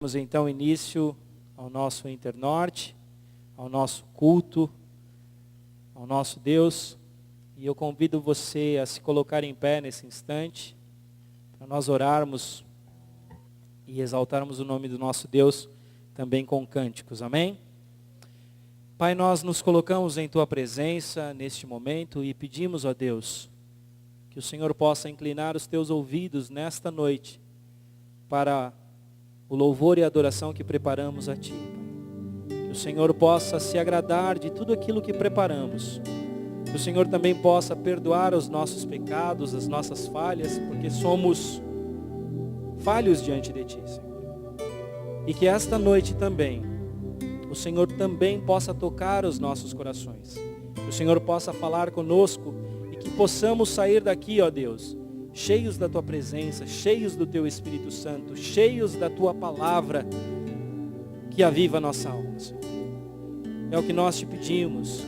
Damos então início ao nosso Internorte, ao nosso culto, ao nosso Deus. E eu convido você a se colocar em pé nesse instante, para nós orarmos e exaltarmos o nome do nosso Deus também com cânticos. Amém? Pai, nós nos colocamos em Tua presença neste momento e pedimos, ó Deus, que o Senhor possa inclinar os Teus ouvidos nesta noite para o louvor e a adoração que preparamos a Ti. Que o Senhor possa se agradar de tudo aquilo que preparamos. Que o Senhor também possa perdoar os nossos pecados, as nossas falhas, porque somos falhos diante de Ti, Senhor. E que esta noite também, o Senhor também possa tocar os nossos corações. Que o Senhor possa falar conosco e que possamos sair daqui, ó Deus, cheios da Tua presença, cheios do Teu Espírito Santo, cheios da Tua palavra que aviva a nossa alma, Senhor. É o que nós Te pedimos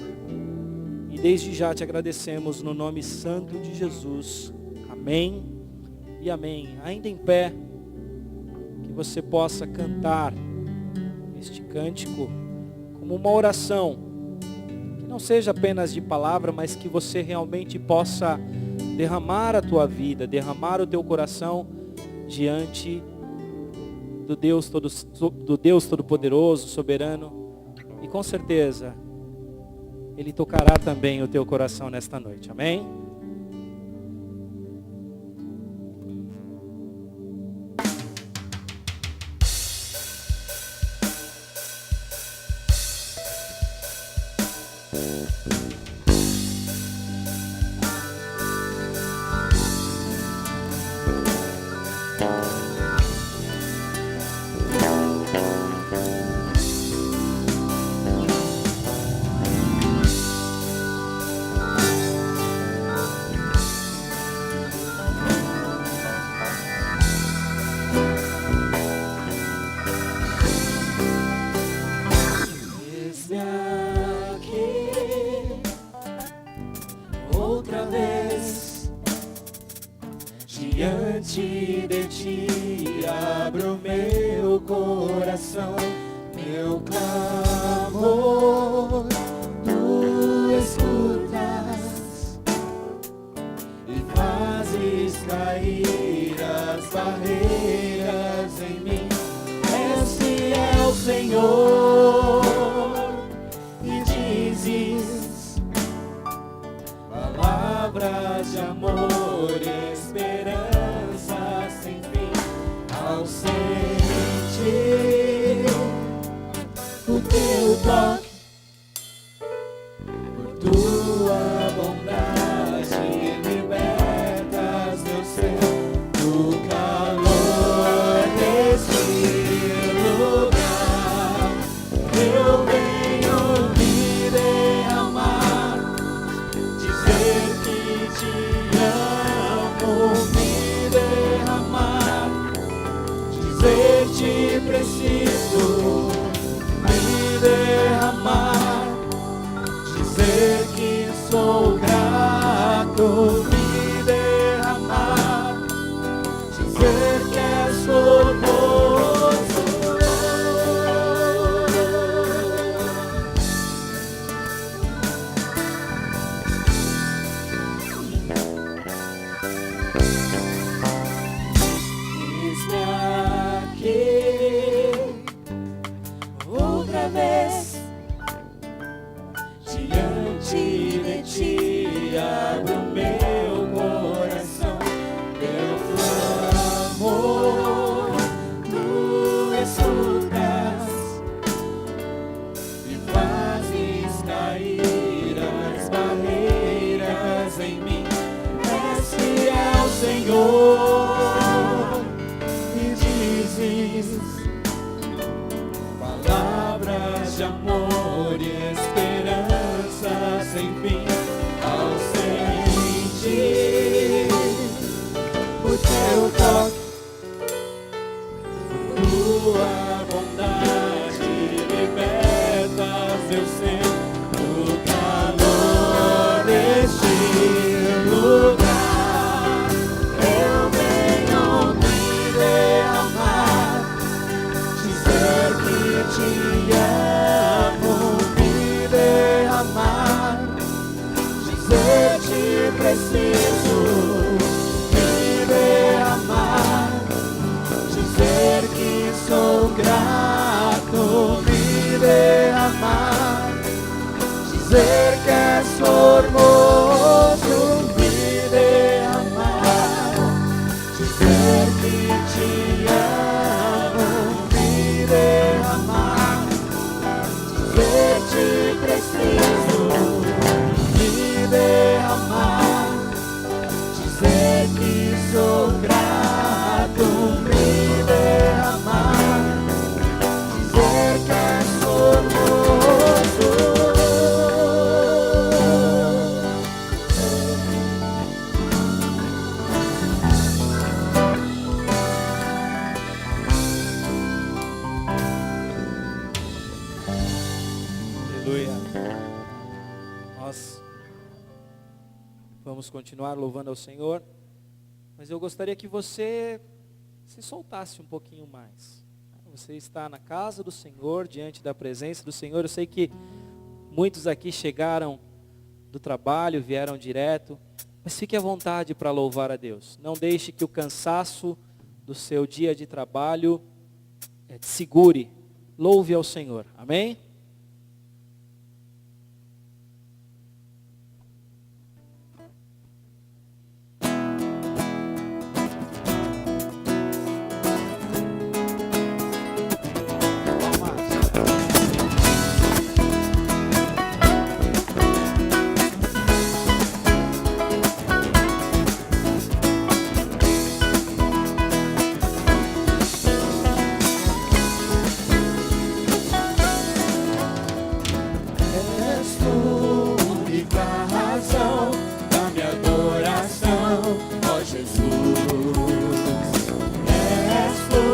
e desde já Te agradecemos no nome santo de Jesus. Amém e amém. Ainda em pé, que você possa cantar este cântico como uma oração, que não seja apenas de palavra, mas que você realmente possa derramar a tua vida, derramar o teu coração diante do Deus Todo-Poderoso, soberano, e com certeza Ele tocará também o teu coração nesta noite. Amém? Diante de Ti abro meu coração, meu clamor, Tu escutas e fazes cair as barreiras em mim. Esse é o Senhor e dizes palavras de amor e esperança sem fim. Ao sentir o Teu toque, por Tua bondade libertas meu ser do calor deste lugar. Eu venho me derramar, dizer que Te amo, me derramar, dizer Te preciso, me derramar, dizer que sou grato, me derramar, dizer que és formoso. Eis-me aqui outra vez, diante de Ti abro meu coração, meu clamor, Tu escutas e fazes cair as barreiras em mim. Esse é o Senhor e dizes palavras de amor e esperança sem fim. Ao sentir o Teu toque, por Tua bondade libertas meu ser do calor deste lugar. Eu venho me derramar, te amo, me derramar, dizer te preciso, me derramar, dizer que sou grato, me derramar, dizer que és formoso, me derramar, dizer que te amo, me derramar, dizer te preciso, me derramar, dizer que sou grato, me derramar, dizer que és formoso. Aleluia. Nós vamos continuar louvando ao Senhor, mas eu gostaria que você se soltasse um pouquinho mais. Você está na casa do Senhor, diante da presença do Senhor. Eu sei que muitos aqui chegaram do trabalho, vieram direto, mas fique à vontade para louvar a Deus. Não deixe que o cansaço do seu dia de trabalho te segure. Louve ao Senhor. Amém? És tu única razão da minha adoração, ó Jesus. És tu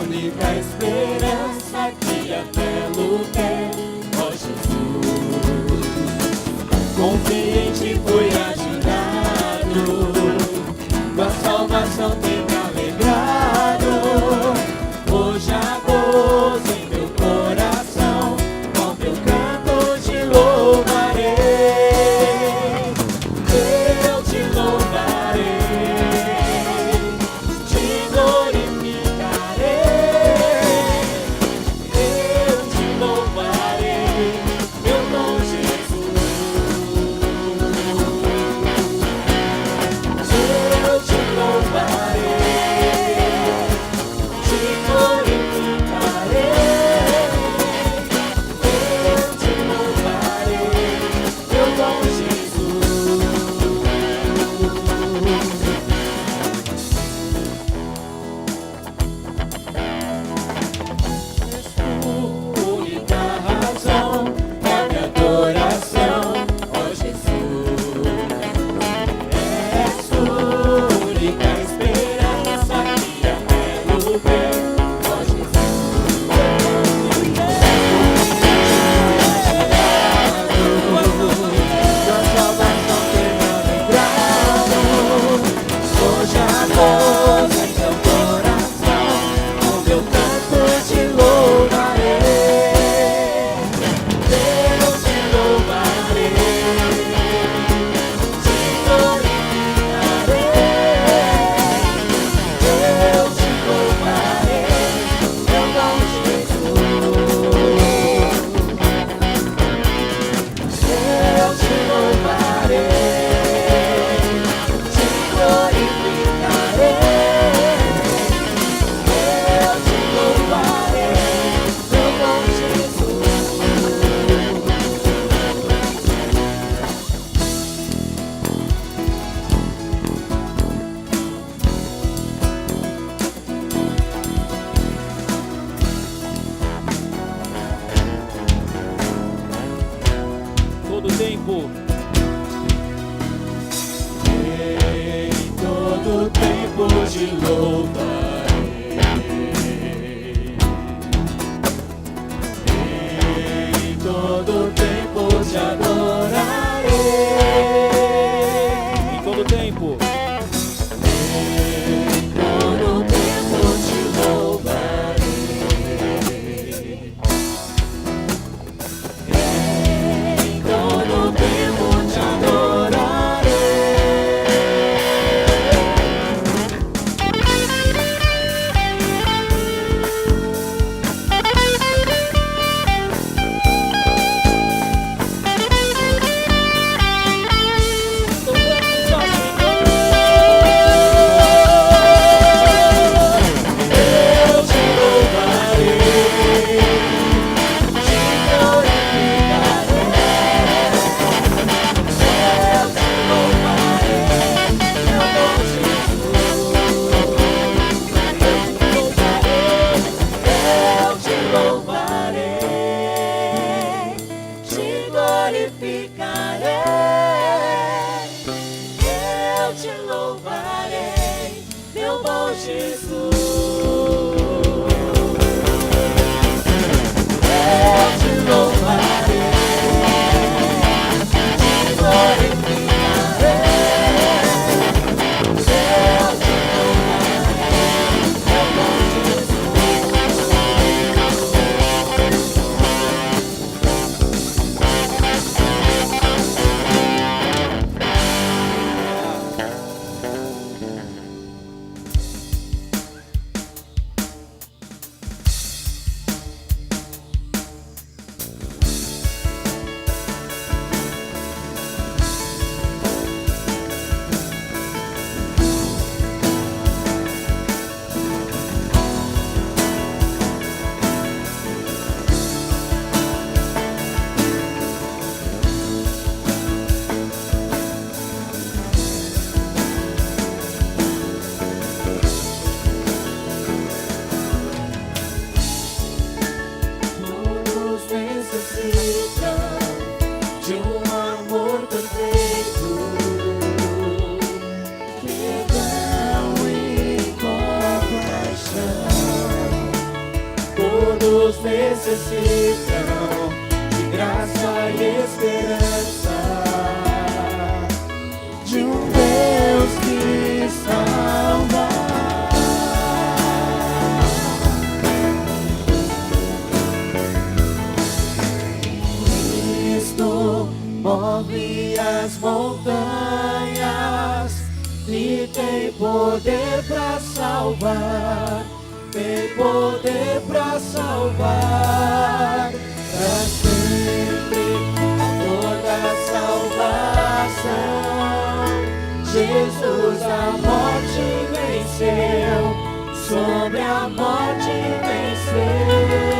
única esperança que até lutei, ó Jesus. Confiei em ti, fui ajudado, tua salvação tem me alegrado. Hoje há gozo em meu coração, com meu canto te louvarei, eu te louvarei, te glorificarei, eu te louvarei, meu bom Jesus. Eu te louvarei, te glorificarei, Todos necessitam de graça e esperança, de um Deus que salva. Cristo move as montanhas e tem poder para salvar. Tem poder para salvar, para sempre, toda salvação. Jesus a morte venceu, sobre a morte venceu.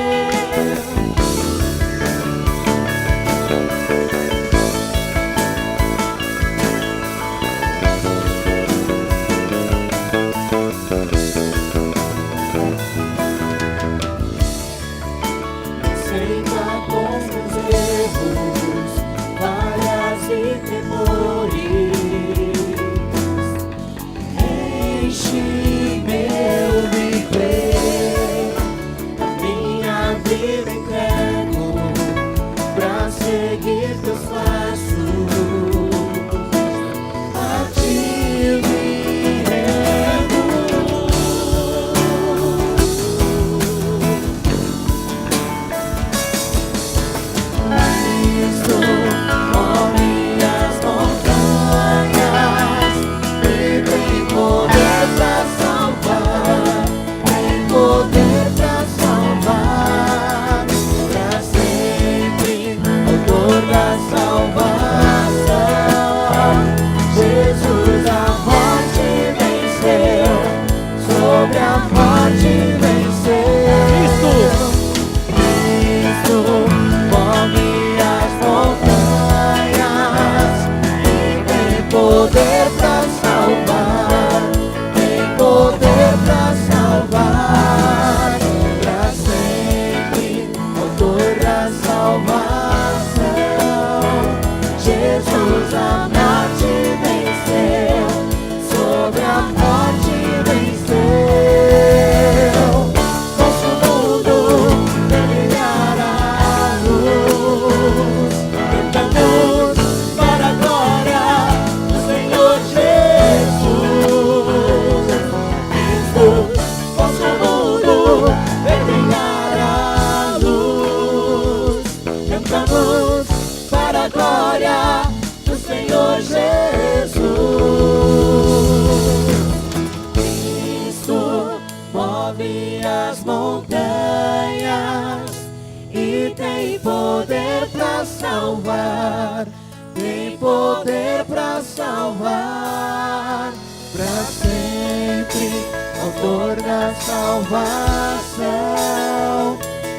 Tem poder para salvar, para sempre, autor da salvação.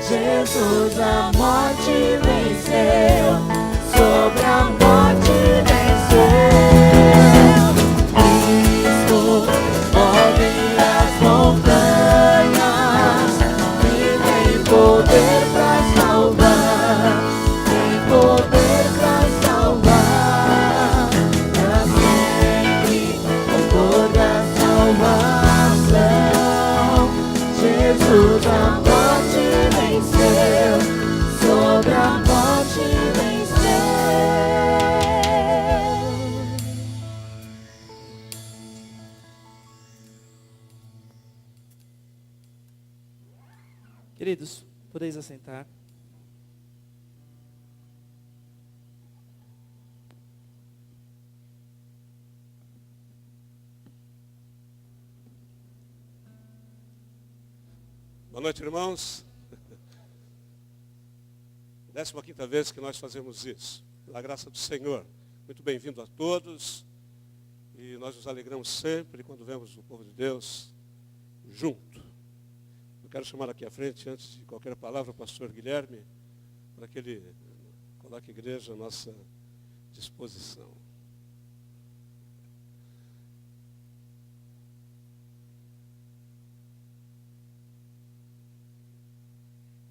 Jesus a morte venceu, sobre a morte venceu. Cristo move as montanhas e tem poder para salvar, tem poder para salvar, para sempre, autor da salvação. Jesus a morte venceu, sobre a morte venceu. Queridos, podeis assentar. Boa noite, irmãos. 15ª vez que nós fazemos isso, pela graça do Senhor. Muito bem-vindo a todos. E nós nos alegramos sempre quando vemos o povo de Deus junto. Eu quero chamar aqui à frente, antes de qualquer palavra, o pastor Guilherme, para que ele coloque a igreja à nossa disposição.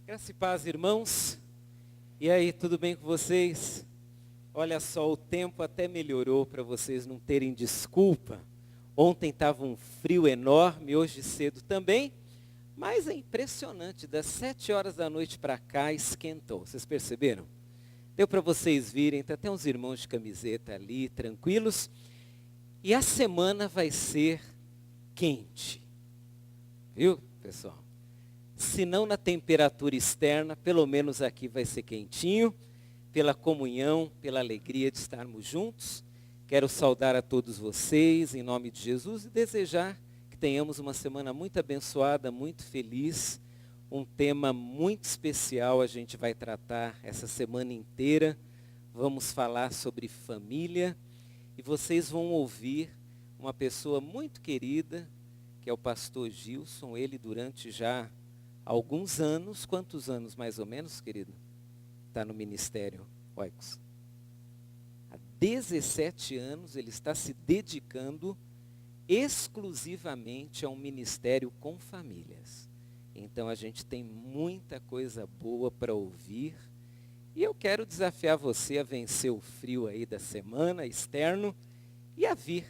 Graça e paz, irmãos. E aí, tudo bem com vocês? Olha só, o tempo até melhorou para vocês não terem desculpa. Ontem estava um frio enorme, hoje cedo também. Mas é impressionante, das 7 horas da noite para cá esquentou. Vocês perceberam? Deu para vocês virem, tem até uns irmãos de camiseta ali, tranquilos. E a semana vai ser quente. Viu, pessoal? Se não na temperatura externa, pelo menos aqui vai ser quentinho, pela comunhão, pela alegria de estarmos juntos. Quero saudar a todos vocês, em nome de Jesus, e desejar que tenhamos uma semana muito abençoada, muito feliz. Um tema muito especial a gente vai tratar essa semana inteira. Vamos falar sobre família. E vocês vão ouvir uma pessoa muito querida, que é o pastor Gilson. Ele durante já alguns anos, quantos anos mais ou menos, querido? Está no ministério, Oicos. Há 17 anos ele está se dedicando exclusivamente a um ministério com famílias. Então a gente tem muita coisa boa para ouvir. E eu quero desafiar você a vencer o frio aí da semana, externo, e a vir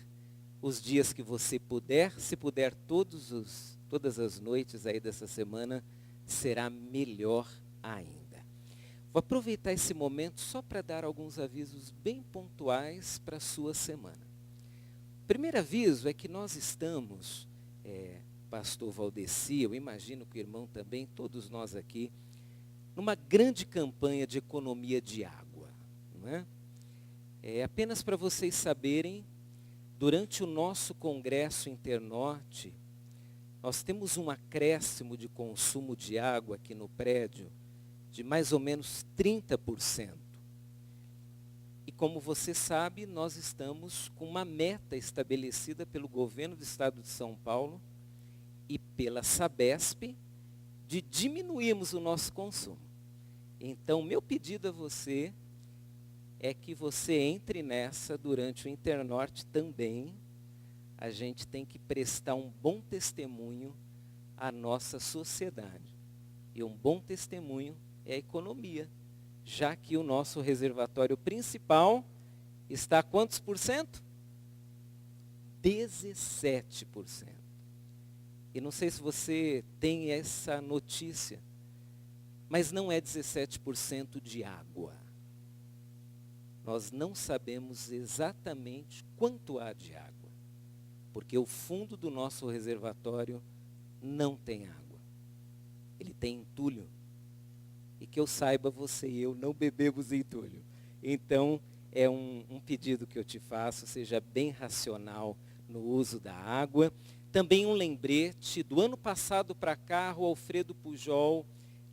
os dias que você puder. Se puder todas as noites aí dessa semana, será melhor ainda. Vou aproveitar esse momento só para dar alguns avisos bem pontuais para a sua semana. O primeiro aviso é que nós estamos, pastor Valdeci, eu imagino que o irmão também, todos nós aqui, numa grande campanha de economia de água. Não é? Apenas para vocês saberem, durante o nosso congresso Internorte, nós temos um acréscimo de consumo de água aqui no prédio de mais ou menos 30%. E como você sabe, nós estamos com uma meta estabelecida pelo governo do estado de São Paulo e pela Sabesp de diminuirmos o nosso consumo. Então, meu pedido a você é que você entre nessa durante o Internorte também. A gente tem que prestar um bom testemunho à nossa sociedade. E um bom testemunho é a economia, já que o nosso reservatório principal está a quantos por cento? 17%. E não sei se você tem essa notícia, mas não é 17% de água. Nós não sabemos exatamente quanto há de água, porque o fundo do nosso reservatório não tem água. Ele tem entulho. E que eu saiba, você e eu não bebemos entulho. Então, é um pedido que eu te faço, seja bem racional no uso da água. Também um lembrete, do ano passado para cá, o Alfredo Pujol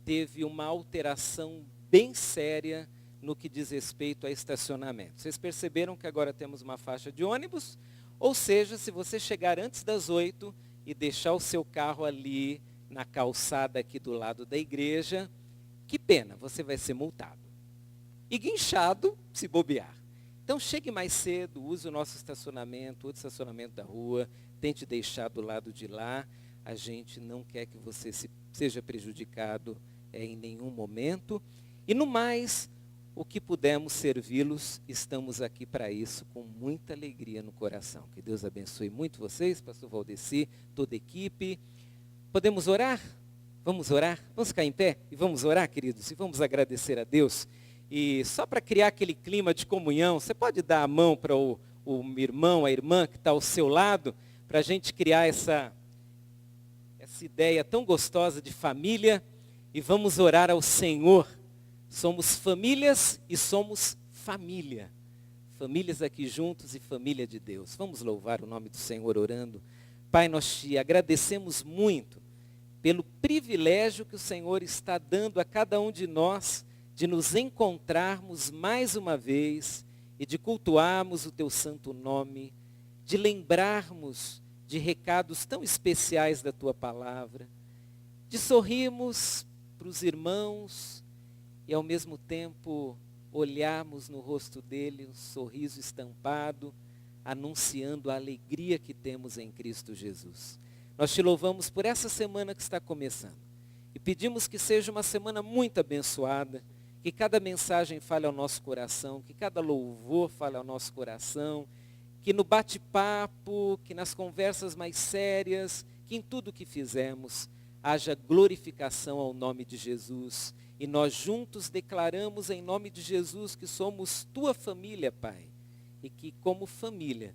teve uma alteração bem séria no que diz respeito a estacionamento. Vocês perceberam que agora temos uma faixa de ônibus? Ou seja, se você chegar antes das 8 e deixar o seu carro ali na calçada aqui do lado da igreja, que pena, você vai ser multado. E guinchado, se bobear. Então chegue mais cedo, use o nosso estacionamento, outro estacionamento da rua, tente deixar do lado de lá. A gente não quer que você seja prejudicado em nenhum momento. E no mais, o que pudermos servi-los, estamos aqui para isso, com muita alegria no coração. Que Deus abençoe muito vocês, pastor Valdeci, toda a equipe. Podemos orar? Vamos orar? Vamos ficar em pé e vamos orar, queridos? E vamos agradecer a Deus. E só para criar aquele clima de comunhão, você pode dar a mão para o irmão, a irmã que está ao seu lado, para a gente criar essa ideia tão gostosa de família, e vamos orar ao Senhor. Somos famílias e somos família. Famílias aqui juntos e família de Deus. Vamos louvar o nome do Senhor orando. Pai, nós te agradecemos muito pelo privilégio que o Senhor está dando a cada um de nós de nos encontrarmos mais uma vez e de cultuarmos o teu santo nome, de lembrarmos de recados tão especiais da tua palavra, de sorrirmos para os irmãos e ao mesmo tempo olharmos no rosto dele um sorriso estampado, anunciando a alegria que temos em Cristo Jesus. Nós te louvamos por essa semana que está começando e pedimos que seja uma semana muito abençoada, que cada mensagem fale ao nosso coração, que cada louvor fale ao nosso coração, que no bate-papo, que nas conversas mais sérias, que em tudo que fizermos, haja glorificação ao nome de Jesus. E nós juntos declaramos em nome de Jesus que somos tua família, Pai. E que como família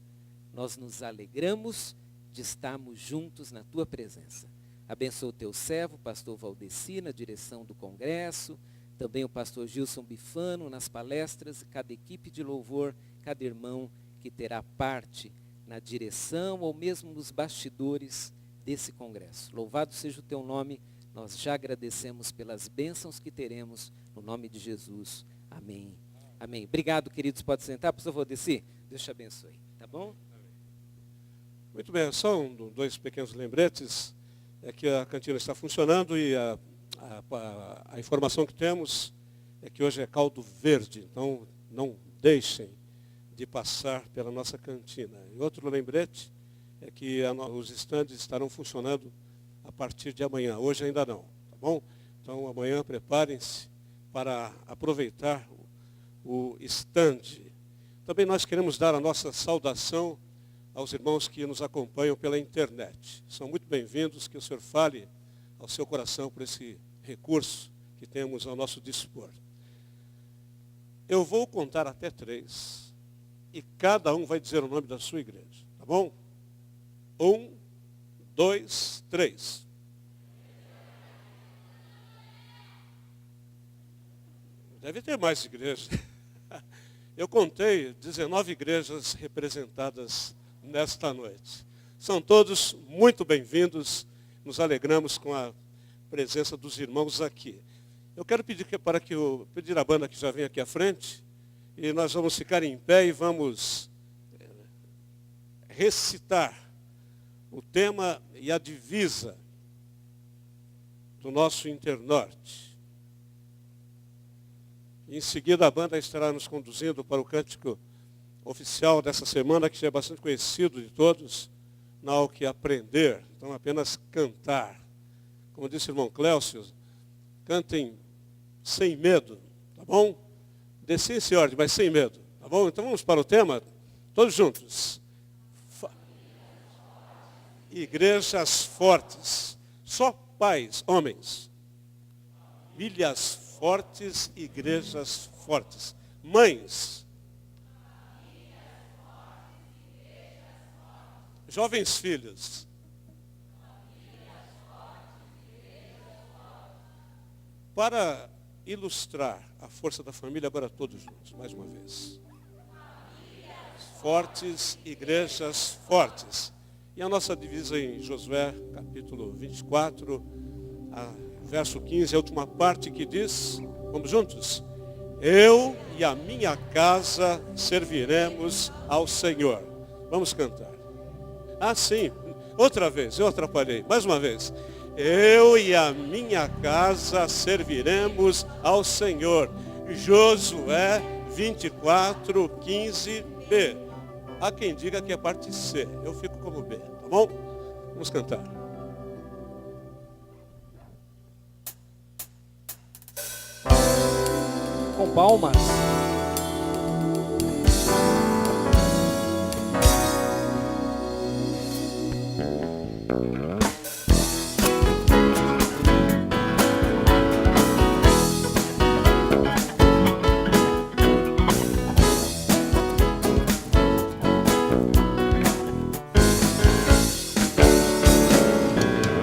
nós nos alegramos de estarmos juntos na tua presença. Abençoa o teu servo, pastor Valdeci, na direção do congresso. Também o pastor Gilson Bifano nas palestras. E cada equipe de louvor, cada irmão que terá parte na direção ou mesmo nos bastidores desse congresso. Louvado seja o teu nome. Nós já agradecemos pelas bênçãos que teremos no nome de Jesus. Amém. Amém. Obrigado, queridos. Pode sentar, pastor Valdeci? Deus te abençoe. Tá bom? Muito bem, só dois pequenos lembretes. É que a cantina está funcionando e a informação que temos é que hoje é caldo verde. Então, não deixem de passar pela nossa cantina. E outro lembrete é que os estandes estarão funcionando a partir de amanhã. Hoje ainda não, tá bom? Então, amanhã preparem-se para aproveitar o estande. Também nós queremos dar a nossa saudação aos irmãos que nos acompanham pela internet. São muito bem-vindos, que o Senhor fale ao seu coração por esse recurso que temos ao nosso dispor. Eu vou contar até 3 e cada um vai dizer o nome da sua igreja, tá bom? 1, 2, 3. Deve ter mais igrejas. Eu contei 19 igrejas representadas nesta noite. São todos muito bem-vindos, nos alegramos com a presença dos irmãos aqui. Eu quero pedir pedir a banda que já vem aqui à frente, e nós vamos ficar em pé e vamos recitar o tema e a divisa do nosso Internorte. Em seguida a banda estará nos conduzindo para o cântico oficial dessa semana, que já é bastante conhecido de todos, não há que aprender, então apenas cantar. Como disse o irmão Clécio, cantem sem medo, tá bom? Decência e ordem, mas sem medo, tá bom? Então vamos para o tema, todos juntos. Igrejas fortes, só pais, homens. Famílias fortes, igrejas fortes. Mães. Jovens filhos. Para ilustrar a força da família, agora todos juntos, mais uma vez. Fortes, igrejas fortes. E a nossa divisa em Josué, capítulo 24, verso 15, a última parte que diz, vamos juntos? Eu e a minha casa serviremos ao Senhor. Vamos cantar. Ah, sim. Outra vez, eu atrapalhei. Mais uma vez. Eu e a minha casa serviremos ao Senhor. Josué 24, 15b. Há quem diga que é parte C. Eu fico como B, tá bom? Vamos cantar. Com palmas.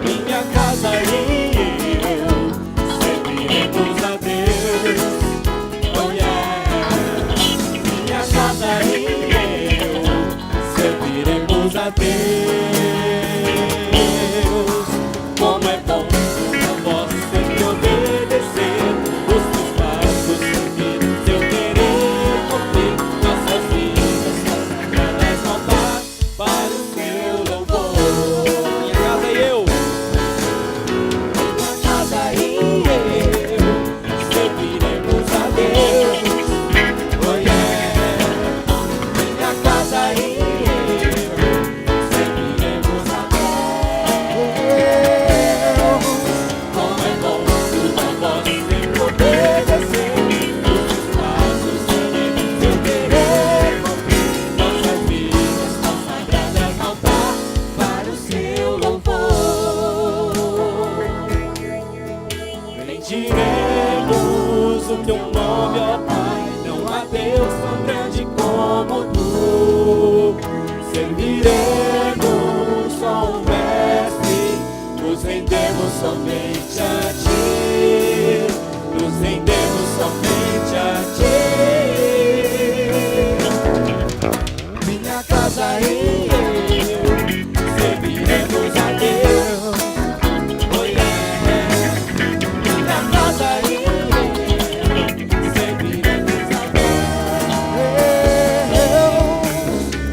Minha casa e eu serviremos a Deus. Oh yeah. bendiremos o teu nome, ó Pai. Não há Deus tão grande como tu. Serviremos só o Mestre, nos rendemos somente a ti. Nos rendemos somente a ti. Minha casa e eu serviremos a Deus. Oh yeah. Minha casa e eu serviremos a Deus.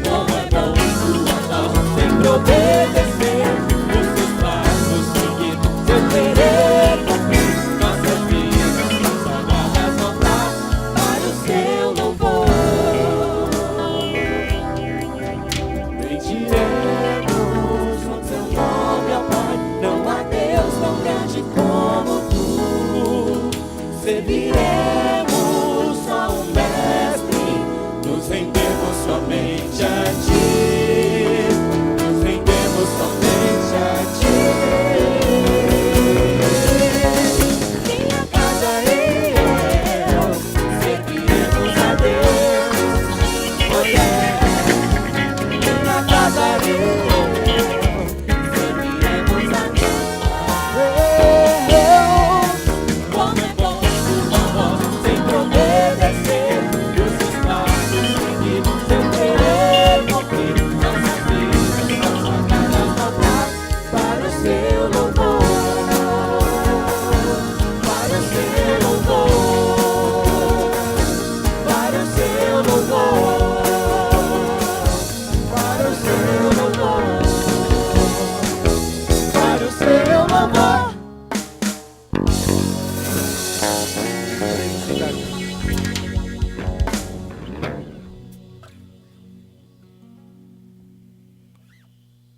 Como é bom tua voz sempre obedecer, os teus passos seguir, seu querer cumprir, nossas vidas consagradas voltar para o seu louvor. Bendiremos o teu nome, ó Pai. Não há Deus tão grande como tu. Serviremos só o Mestre, nos rendemos somente a ti. Nos rendemos somente a ti. Minha casa e eu serviremos a Deus. Oh yeah. Minha casa e eu serviremos a Deus. Como é bom tua voz sempre obedecer, os seus passos seguir, seu querer cumprir, nossas vidas consagradas voltar para o seu louvor. Para o seu louvor. Para o seu louvor. Para o seu louvor. Para o seu louvor.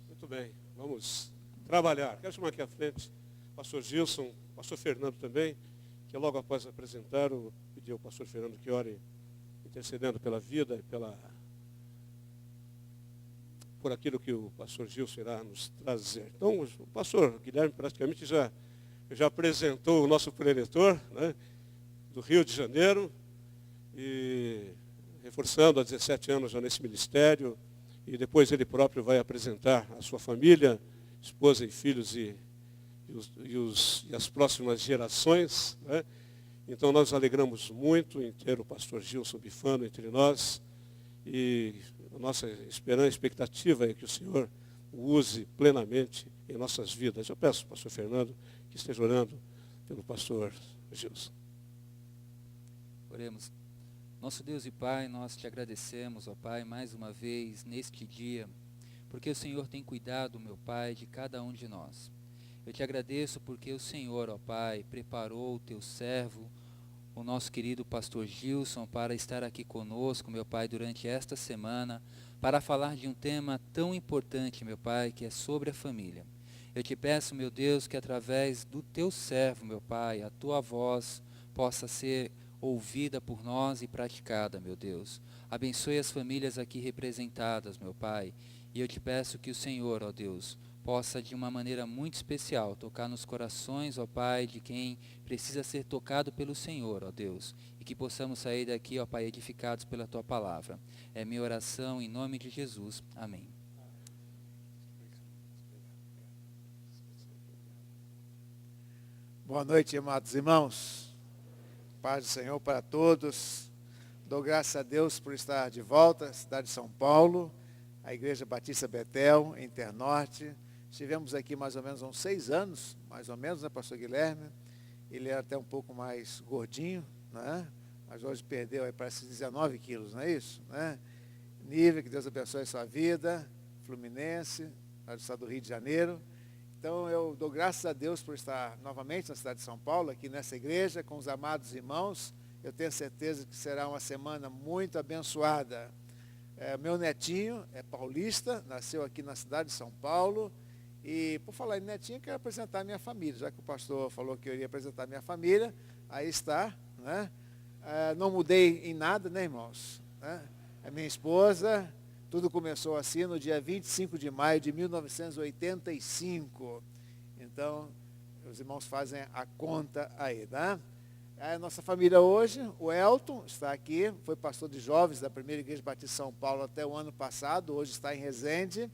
Muito bem, vamos trabalhar. Quero chamar aqui à frente o pastor Gilson, o pastor Fernando também, que logo após apresentar, eu pedi ao pastor Fernando que ore intercedendo pela vida e por aquilo que o pastor Gilson irá nos trazer. Então, o pastor Guilherme praticamente já apresentou o nosso preletor, né, do Rio de Janeiro, e reforçando há 17 anos já nesse ministério, e depois ele próprio vai apresentar a sua família, esposa e filhos e as próximas gerações, né? Então nós nos alegramos muito em ter o pastor Gilson Bifano entre nós, e a nossa esperança, expectativa é que o Senhor o use plenamente em nossas vidas. Eu peço ao pastor Fernando que esteja orando pelo pastor Gilson. Oremos. Nosso Deus e Pai, nós te agradecemos, ó Pai, mais uma vez neste dia, porque o Senhor tem cuidado, meu Pai, de cada um de nós. Eu te agradeço porque o Senhor, ó Pai, preparou o teu servo, o nosso querido pastor Gilson, para estar aqui conosco, meu Pai, durante esta semana, para falar de um tema tão importante, meu Pai, que é sobre a família. Eu te peço, meu Deus, que através do teu servo, meu Pai, a tua voz possa ser ouvida por nós e praticada, meu Deus. Abençoe as famílias aqui representadas, meu Pai. E eu te peço que o Senhor, ó Deus, possa de uma maneira muito especial tocar nos corações, ó Pai, de quem precisa ser tocado pelo Senhor, ó Deus. E que possamos sair daqui, ó Pai, edificados pela tua palavra. É minha oração em nome de Jesus. Amém. Boa noite, amados irmãos. Paz do Senhor para todos. Dou graças a Deus por estar de volta à cidade de São Paulo, a Igreja Batista Betel, em Internorte. Estivemos aqui mais ou menos há uns 6 anos, mais ou menos, né, pastor Guilherme? Ele era até um pouco mais gordinho, né? Mas hoje perdeu, aí parece 19 quilos, não é isso? Né? Nível, que Deus abençoe a sua vida, Fluminense, lá do estado do Rio de Janeiro. Então, eu dou graças a Deus por estar novamente na cidade de São Paulo, aqui nessa igreja, com os amados irmãos. Eu tenho certeza que será uma semana muito abençoada. Meu netinho é paulista, nasceu aqui na cidade de São Paulo. E, por falar em netinho, eu quero apresentar a minha família. Já que o pastor falou que eu iria apresentar a minha família, aí está, né? Não mudei em nada, né, irmãos? A minha esposa... Tudo começou assim no dia 25 de maio de 1985. Então, Os irmãos fazem a conta aí, tá? A nossa família hoje, o Elton está aqui, foi pastor de jovens da Primeira Igreja Batista de São Paulo até o ano passado, hoje está em Resende,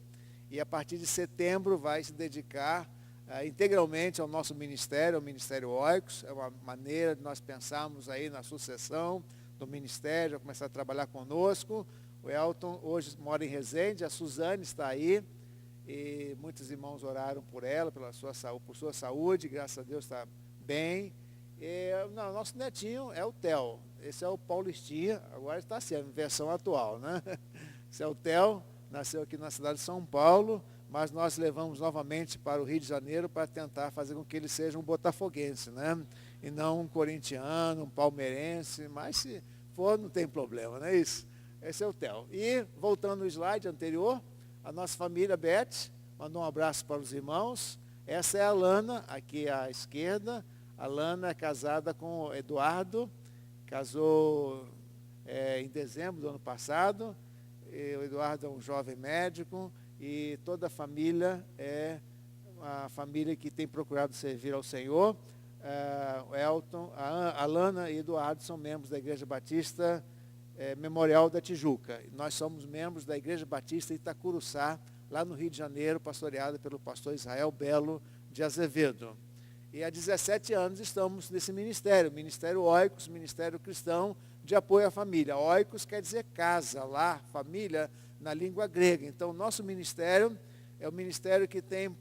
e a partir de setembro vai se dedicar integralmente ao nosso ministério, ao Ministério Oikos. É uma maneira de nós pensarmos aí na sucessão do ministério, começar a trabalhar conosco. O Elton hoje mora em Resende, a Suzane está aí, e muitos irmãos oraram por ela, por sua saúde, graças a Deus está bem. E, não, nosso netinho é o Theo, esse é o Paulistinha, agora está assim, a versão atual, né? Esse é o Theo, nasceu aqui na cidade de São Paulo, mas nós levamos novamente para o Rio de Janeiro para tentar fazer com que ele seja um botafoguense, né? E não um corintiano, um palmeirense, mas se for, não tem problema, não é isso? Esse é o Theo. E, voltando ao slide anterior, a nossa família Beth, mandou um abraço para os irmãos. Essa é a Lana, aqui à esquerda. A Lana é casada com o Eduardo, casou em dezembro do ano passado. O Eduardo é um jovem médico e toda a família é uma família que tem procurado servir ao Senhor. O Elton, a Lana e o Eduardo são membros da Igreja Batista Memorial da Tijuca. Nós somos membros da Igreja Batista Itacuruçá, lá no Rio de Janeiro, pastoreada pelo pastor Israel Belo de Azevedo. E há 17 anos estamos nesse ministério, Ministério Oikos, Ministério Cristão de Apoio à Família. Oikos quer dizer casa, lar, família, na língua grega. Então, nosso ministério é um ministério que tem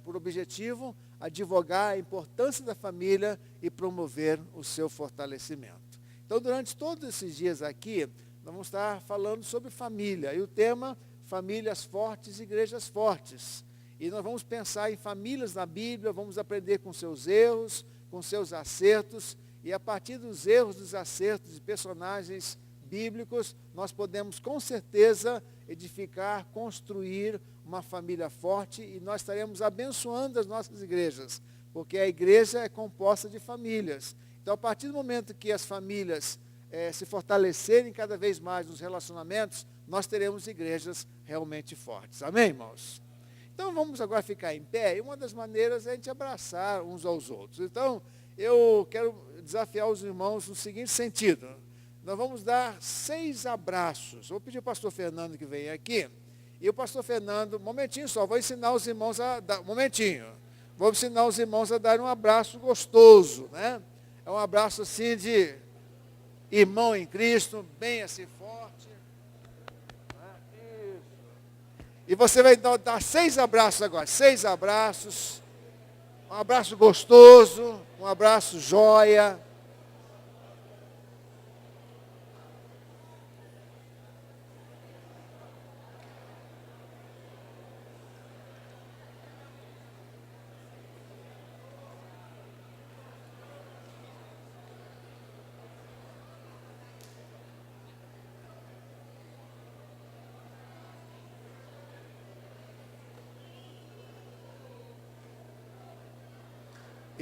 por objetivo advogar a importância da família e promover o seu fortalecimento. Então, durante todos esses dias aqui, nós vamos estar falando sobre família. E o tema, famílias fortes, igrejas fortes. E nós vamos pensar em famílias na Bíblia, vamos aprender com seus erros, com seus acertos. E a partir dos erros, dos acertos de personagens bíblicos, nós podemos com certeza edificar, construir uma família forte. E nós estaremos abençoando as nossas igrejas, porque a igreja é composta de famílias. Então, a partir do momento que as famílias se fortalecerem cada vez mais nos relacionamentos, nós teremos igrejas realmente fortes. Amém, irmãos? Então, vamos agora ficar em pé, e uma das maneiras é a gente abraçar uns aos outros. Então, eu quero desafiar os irmãos no seguinte sentido. Nós vamos dar 6 abraços. Vou pedir ao pastor Fernando que venha aqui. E o pastor Fernando, um momentinho só, vou ensinar os irmãos a dar, vou ensinar os irmãos a dar um abraço gostoso, né? É um abraço assim de irmão em Cristo, bem assim forte. Isso. E você vai dar 6 abraços agora, 6 abraços. Um abraço gostoso, um abraço joia.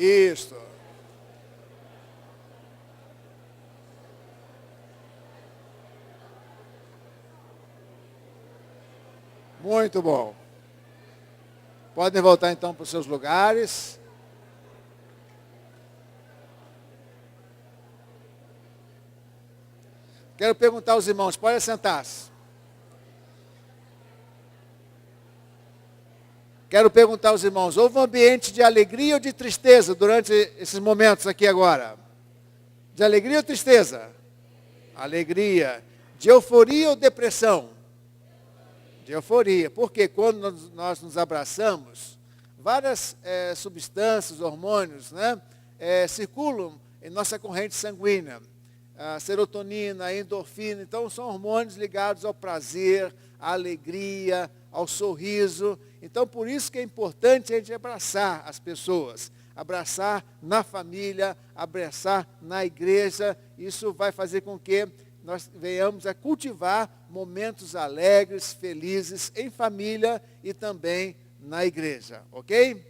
Isso. Muito bom. Podem voltar então para os seus lugares. Quero perguntar aos irmãos, podem sentar-se. Quero perguntar aos irmãos, houve um ambiente de alegria ou de tristeza durante esses momentos aqui agora? De alegria ou tristeza? Alegria. De euforia ou depressão? De euforia. Porque quando nós nos abraçamos, várias substâncias, hormônios, né, circulam em nossa corrente sanguínea. A serotonina, a endorfina, então são hormônios ligados ao prazer, à alegria, ao sorriso. Então, por isso que é importante a gente abraçar as pessoas, abraçar na família, abraçar na igreja. Isso vai fazer com que nós venhamos a cultivar momentos alegres, felizes em família e também na igreja, ok?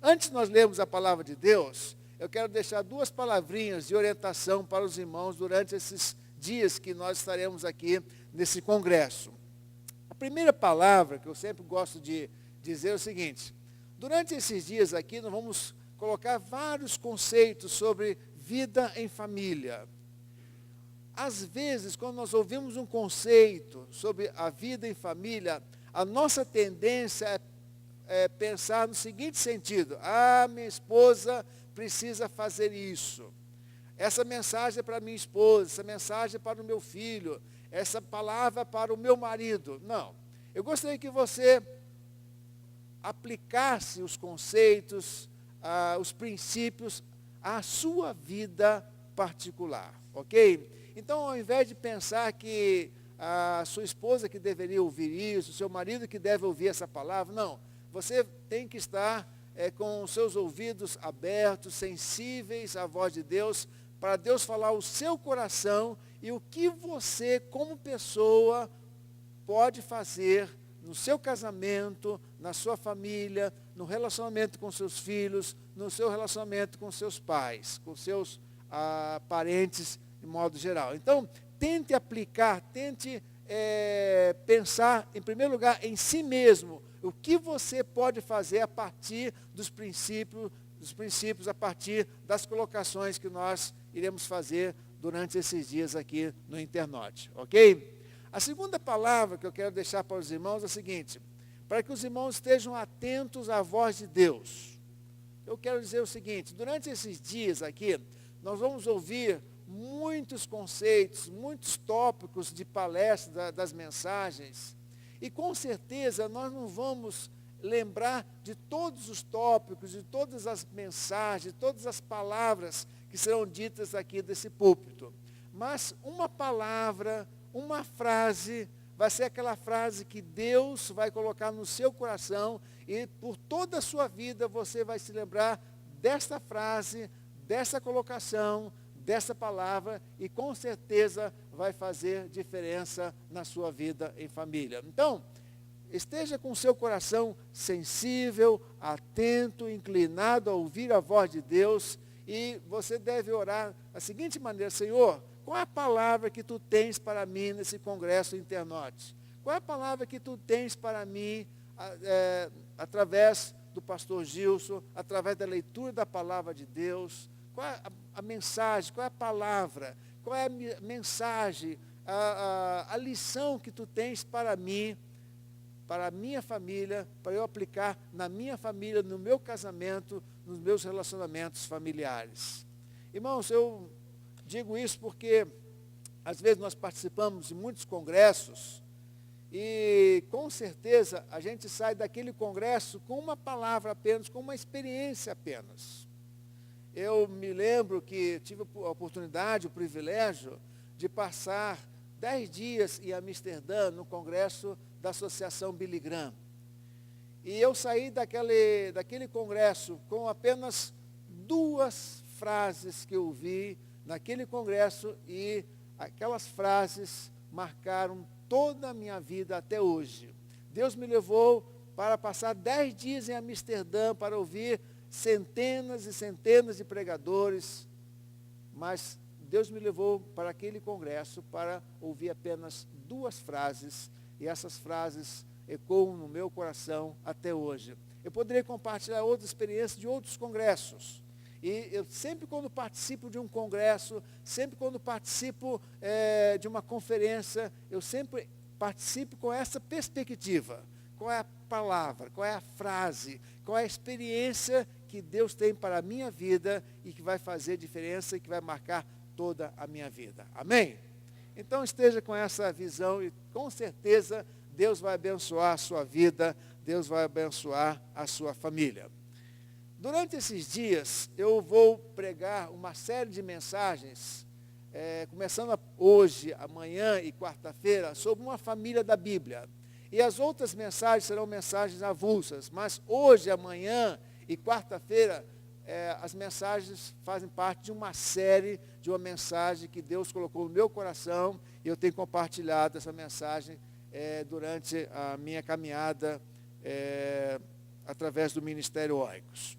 Antes de nós lermos a palavra de Deus, eu quero deixar 2 palavrinhas de orientação para os irmãos durante esses dias que nós estaremos aqui nesse congresso. A primeira palavra que eu sempre gosto de dizer é o seguinte: durante esses dias aqui nós vamos colocar vários conceitos sobre vida em família. Às vezes, quando nós ouvimos um conceito sobre a vida em família, a nossa tendência é pensar no seguinte sentido: minha esposa precisa fazer isso. Essa mensagem é para minha esposa, essa mensagem é para o meu filho, essa palavra é para o meu marido. Não. Eu gostaria que você aplicasse os conceitos, os princípios à sua vida particular, ok? Então, ao invés de pensar que a sua esposa que deveria ouvir isso, o seu marido que deve ouvir essa palavra, não. Você tem que estar com os seus ouvidos abertos, sensíveis à voz de Deus, para Deus falar o seu coração e o que você, como pessoa, pode fazer no seu casamento, na sua família, no relacionamento com seus filhos, no seu relacionamento com seus pais, com seus parentes, de modo geral. Então, tente aplicar, tente pensar, em primeiro lugar, em si mesmo, o que você pode fazer a partir dos princípios, a partir das colocações que nós iremos fazer durante esses dias aqui no Internorte, ok? A segunda palavra que eu quero deixar para os irmãos é a seguinte: para que os irmãos estejam atentos à voz de Deus. Eu quero dizer o seguinte: durante esses dias aqui, nós vamos ouvir muitos conceitos, muitos tópicos de palestra das mensagens, e com certeza nós não vamos lembrar de todos os tópicos, de todas as mensagens, de todas as palavras que serão ditas aqui desse púlpito. Mas uma palavra, uma frase, vai ser aquela frase que Deus vai colocar no seu coração e por toda a sua vida você vai se lembrar desta frase, dessa colocação, dessa palavra, e com certeza vai fazer diferença na sua vida em família. Então, esteja com o seu coração sensível, atento, inclinado a ouvir a voz de Deus, e você deve orar da seguinte maneira: Senhor, qual é a palavra que tu tens para mim nesse congresso Internorte? Qual é a palavra que tu tens para mim através do pastor Gilson, através da leitura da palavra de Deus? Qual é a mensagem, qual é a palavra, qual é a mensagem, a lição que tu tens para mim, para a minha família, para eu aplicar na minha família, no meu casamento, nos meus relacionamentos familiares. Irmãos, eu digo isso porque às vezes nós participamos de muitos congressos e com certeza a gente sai daquele congresso com uma palavra apenas, com uma experiência apenas. Eu me lembro que tive a oportunidade, o privilégio de passar 10 dias em Amsterdã, no congresso da Associação Billy Graham. E eu saí daquele congresso com apenas 2 frases que eu vi naquele congresso, e aquelas frases marcaram toda a minha vida até hoje. Deus me levou para passar 10 dias em Amsterdã para ouvir centenas e centenas de pregadores, mas Deus me levou para aquele congresso para ouvir apenas 2 frases, e essas frases ecoam no meu coração até hoje. Eu poderia compartilhar outras experiências de outros congressos, e eu sempre quando participo de um congresso, sempre quando participo de uma conferência, eu sempre participo com essa perspectiva. Qual é a palavra, qual é a frase, qual é a experiência que Deus tem para a minha vida e que vai fazer diferença e que vai marcar toda a minha vida. Amém? Então esteja com essa visão e com certeza Deus vai abençoar a sua vida, Deus vai abençoar a sua família. Durante esses dias eu vou pregar uma série de mensagens, começando hoje, amanhã e quarta-feira, sobre uma família da Bíblia. E as outras mensagens serão mensagens avulsas, mas hoje, amanhã e quarta-feira, as mensagens fazem parte de uma série, de uma mensagem que Deus colocou no meu coração, e eu tenho compartilhado essa mensagem durante a minha caminhada através do Ministério Oicos.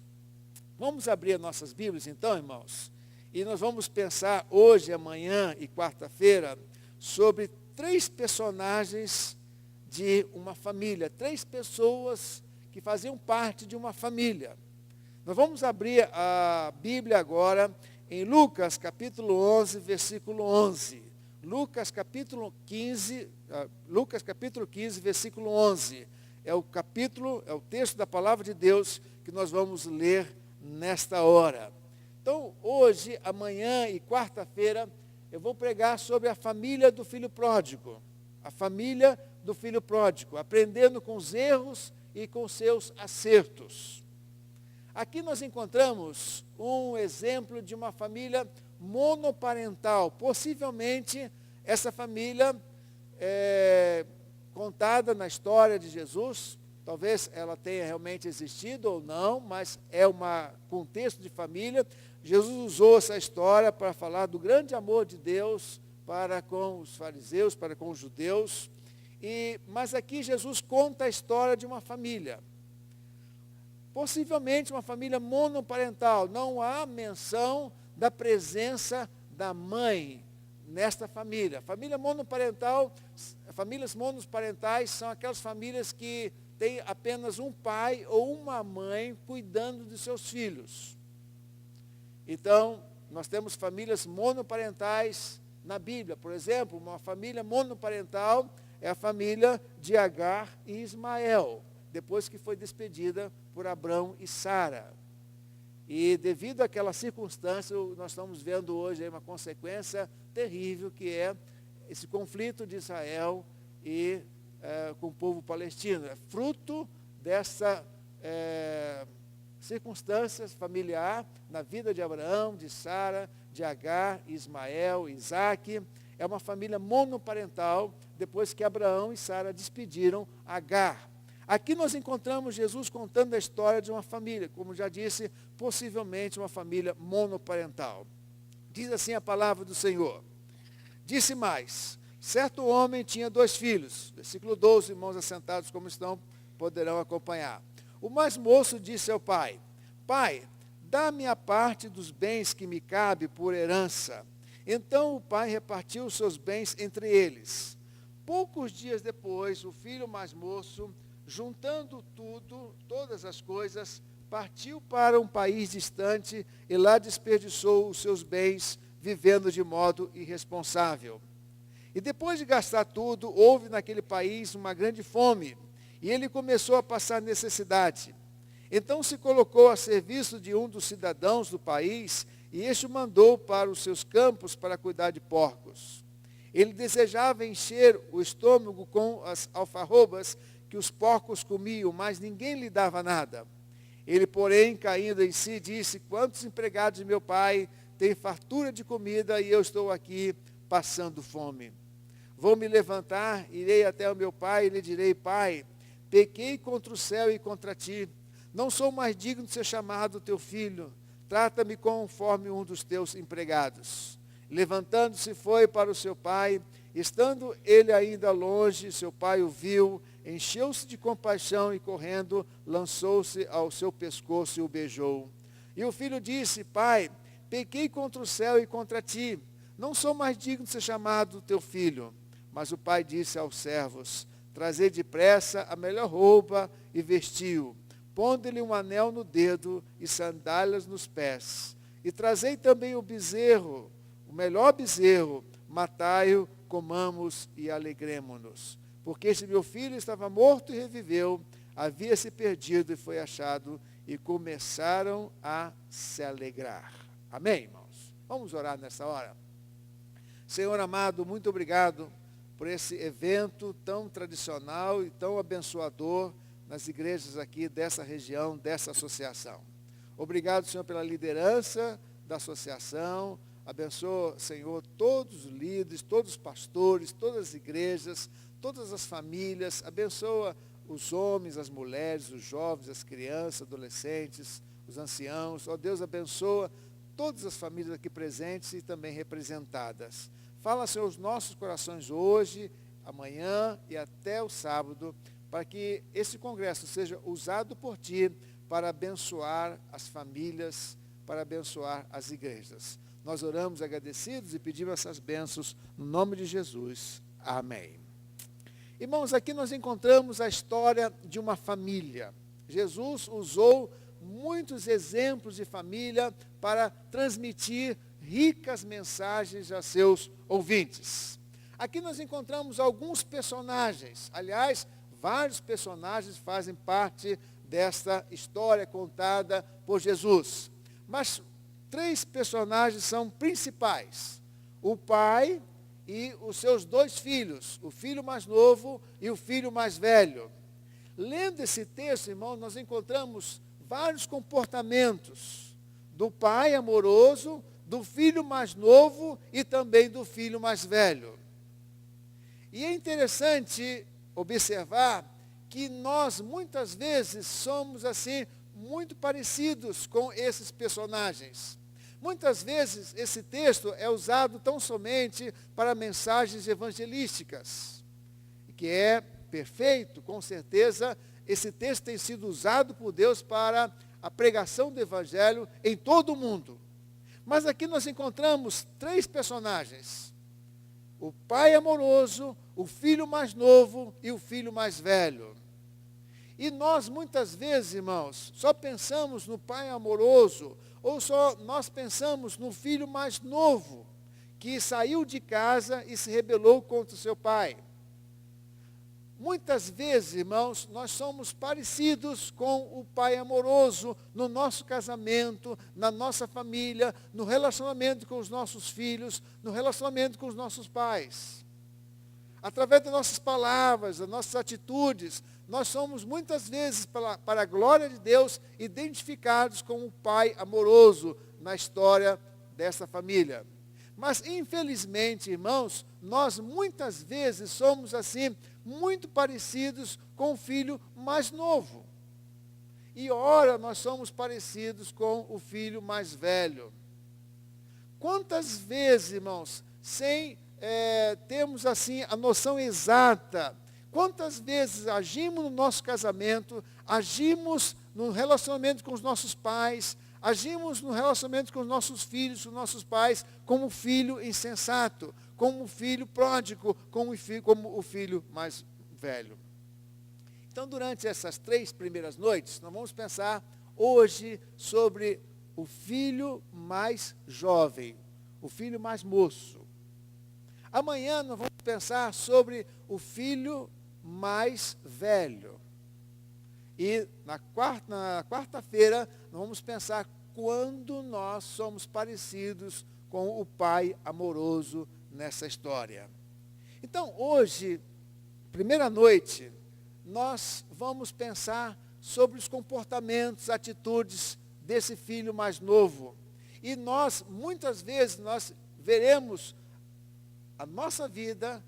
Vamos abrir nossas Bíblias então, irmãos, e nós vamos pensar hoje, amanhã e quarta-feira sobre 3 personagens de uma família, 3 pessoas que faziam parte de uma família. Nós vamos abrir a Bíblia agora em Lucas capítulo 11, versículo 11. Lucas capítulo 15, versículo 11. É o texto da palavra de Deus que nós vamos ler nesta hora. Então, hoje, amanhã e quarta-feira, eu vou pregar sobre a família do filho pródigo. A família do filho pródigo, aprendendo com os erros e com seus acertos. Aqui nós encontramos um exemplo de uma família monoparental. Possivelmente, essa família contada na história de Jesus, talvez ela tenha realmente existido ou não, mas é um contexto de família. Jesus usou essa história para falar do grande amor de Deus para com os fariseus, para com os judeus. Mas aqui Jesus conta a história de uma família. Possivelmente uma família monoparental. Não há menção da presença da mãe nesta família. Famílias monoparentais são aquelas famílias que têm apenas um pai ou uma mãe cuidando de seus filhos. Então, nós temos famílias monoparentais na Bíblia. Por exemplo, uma família monoparental é a família de Agar e Ismael, depois que foi despedida por Abrão e Sara. E devido àquela circunstância, nós estamos vendo hoje aí uma consequência terrível, que é esse conflito de Israel e com o povo palestino. É fruto dessa circunstância familiar na vida de Abraão, de Sara, de Agar, Ismael, Isaque. É uma família monoparental, depois que Abraão e Sara despediram Agar. Aqui nós encontramos Jesus contando a história de uma família, como já disse, possivelmente uma família monoparental. Diz assim a palavra do Senhor. Disse mais, certo homem tinha 2 filhos. Versículo 12, irmãos assentados como estão, poderão acompanhar. O mais moço disse ao pai, pai, dá-me a parte dos bens que me cabe por herança. Então o pai repartiu os seus bens entre eles. Poucos dias depois, o filho mais moço, juntando todas as coisas, partiu para um país distante e lá desperdiçou os seus bens, vivendo de modo irresponsável. E depois de gastar tudo, houve naquele país uma grande fome, e ele começou a passar necessidade. Então se colocou a serviço de um dos cidadãos do país, e este o mandou para os seus campos para cuidar de porcos. Ele desejava encher o estômago com as alfarrobas que os porcos comiam, mas ninguém lhe dava nada. Ele, porém, caindo em si, disse, quantos empregados de meu pai têm fartura de comida e eu estou aqui passando fome. Vou me levantar, irei até o meu pai e lhe direi, pai, pequei contra o céu e contra ti. Não sou mais digno de ser chamado teu filho. Trata-me conforme um dos teus empregados. Levantando-se foi para o seu pai. Estando ele ainda longe, seu pai o viu, encheu-se de compaixão e correndo, lançou-se ao seu pescoço e o beijou. E o filho disse, pai, pequei contra o céu e contra ti. Não sou mais digno de ser chamado teu filho. Mas o pai disse aos servos, trazei depressa a melhor roupa e vestiu, pondo-lhe um anel no dedo e sandálias nos pés. E trazei também o bezerro, o melhor bezerro, matai-o, comamos e alegremo-nos. Porque este meu filho estava morto e reviveu, havia se perdido e foi achado, e começaram a se alegrar. Amém, irmãos? Vamos orar nessa hora. Senhor amado, muito obrigado por esse evento tão tradicional e tão abençoador nas igrejas aqui dessa região, dessa associação. Obrigado, Senhor, pela liderança da associação. Abençoa, Senhor, todos os líderes, todos os pastores, todas as igrejas, todas as famílias. Abençoa os homens, as mulheres, os jovens, as crianças, adolescentes, os anciãos. Ó Deus, abençoa todas as famílias aqui presentes e também representadas. Fala, Senhor, os nossos corações hoje, amanhã e até o sábado, para que esse congresso seja usado por Ti para abençoar as famílias, para abençoar as igrejas. Nós oramos agradecidos e pedimos essas bênçãos no nome de Jesus. Amém. Irmãos, aqui nós encontramos a história de uma família. Jesus usou muitos exemplos de família para transmitir ricas mensagens a seus ouvintes. Aqui nós encontramos alguns personagens, aliás, vários personagens fazem parte desta história contada por Jesus. Mas 3 personagens são principais: o pai e os seus 2 filhos, o filho mais novo e o filho mais velho. Lendo esse texto, irmão, nós encontramos vários comportamentos do pai amoroso, do filho mais novo e também do filho mais velho. E é interessante observar que nós muitas vezes somos assim muito parecidos com esses personagens. Muitas vezes esse texto é usado tão somente para mensagens evangelísticas, que é perfeito, com certeza. Esse texto tem sido usado por Deus para a pregação do evangelho em todo o mundo. Mas aqui nós encontramos 3 personagens: o pai amoroso, o filho mais novo e o filho mais velho. E nós muitas vezes, irmãos, só pensamos no pai amoroso, ou só nós pensamos no filho mais novo, que saiu de casa e se rebelou contra o seu pai. Muitas vezes, irmãos, nós somos parecidos com o pai amoroso no nosso casamento, na nossa família, no relacionamento com os nossos filhos, no relacionamento com os nossos pais. Através das nossas palavras, das nossas atitudes, nós somos muitas vezes, para a glória de Deus, identificados com o pai amoroso na história dessa família. Mas, infelizmente, irmãos, nós muitas vezes somos assim, muito parecidos com o filho mais novo. E ora, nós somos parecidos com o filho mais velho. Quantas vezes, irmãos, sem termos assim a noção exata, quantas vezes agimos no nosso casamento, agimos no relacionamento com os nossos pais, agimos no relacionamento com os nossos filhos, com os nossos pais, como filho insensato, como filho pródigo, como o filho mais velho. Então, durante essas 3 primeiras noites, nós vamos pensar hoje sobre o filho mais jovem, o filho mais moço. Amanhã nós vamos pensar sobre o filho mais velho. E na quarta-feira nós vamos pensar quando nós somos parecidos com o pai amoroso nessa história. Então, hoje, primeira noite, nós vamos pensar sobre os comportamentos, atitudes desse filho mais novo. E nós, muitas vezes, nós veremos a nossa vida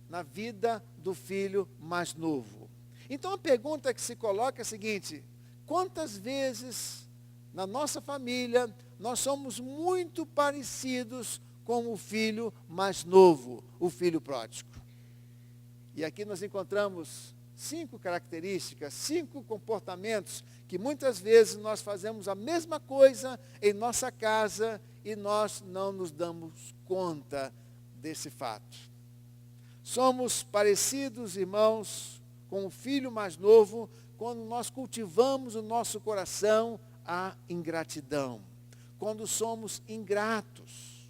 na vida do filho mais novo. Então a pergunta que se coloca é a seguinte: quantas vezes na nossa família nós somos muito parecidos com o filho mais novo, o filho pródigo? E aqui nós encontramos 5 características, 5 comportamentos que muitas vezes nós fazemos a mesma coisa em nossa casa e nós não nos damos conta desse fato. Somos parecidos, irmãos, com o filho mais novo quando nós cultivamos o nosso coração a ingratidão. Quando somos ingratos.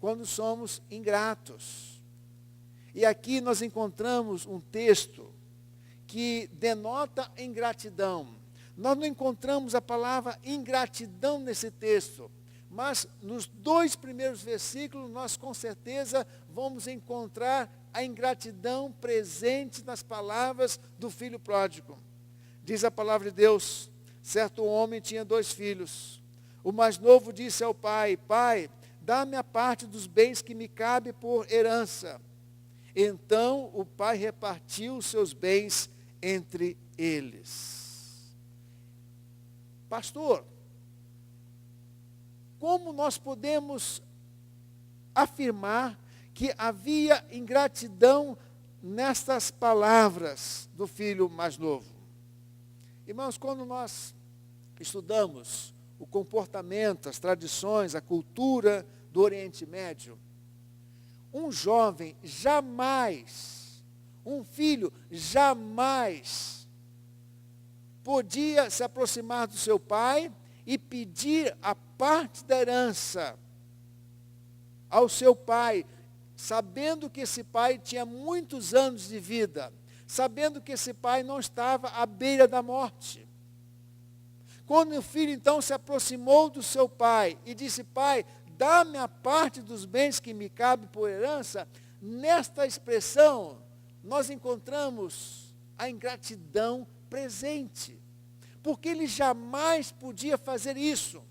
Quando somos ingratos. E aqui nós encontramos um texto que denota ingratidão. Nós não encontramos a palavra ingratidão nesse texto, mas nos 2 primeiros versículos nós com certeza vamos encontrar a ingratidão presente nas palavras do filho pródigo. Diz a palavra de Deus: certo homem tinha 2 filhos. O mais novo disse ao pai: pai, dá-me a parte dos bens que me cabe por herança. Então o pai repartiu os seus bens entre eles. Pastor, como nós podemos afirmar que havia ingratidão nestas palavras do filho mais novo? Irmãos, quando nós estudamos o comportamento, as tradições, a cultura do Oriente Médio, um jovem jamais, um filho jamais podia se aproximar do seu pai e pedir a parte da herança ao seu pai, sabendo que esse pai tinha muitos anos de vida, sabendo que esse pai não estava à beira da morte. Quando o filho então se aproximou do seu pai e disse: pai, dá-me a parte dos bens que me cabe por herança, nesta expressão nós encontramos a ingratidão presente, porque ele jamais podia fazer isso.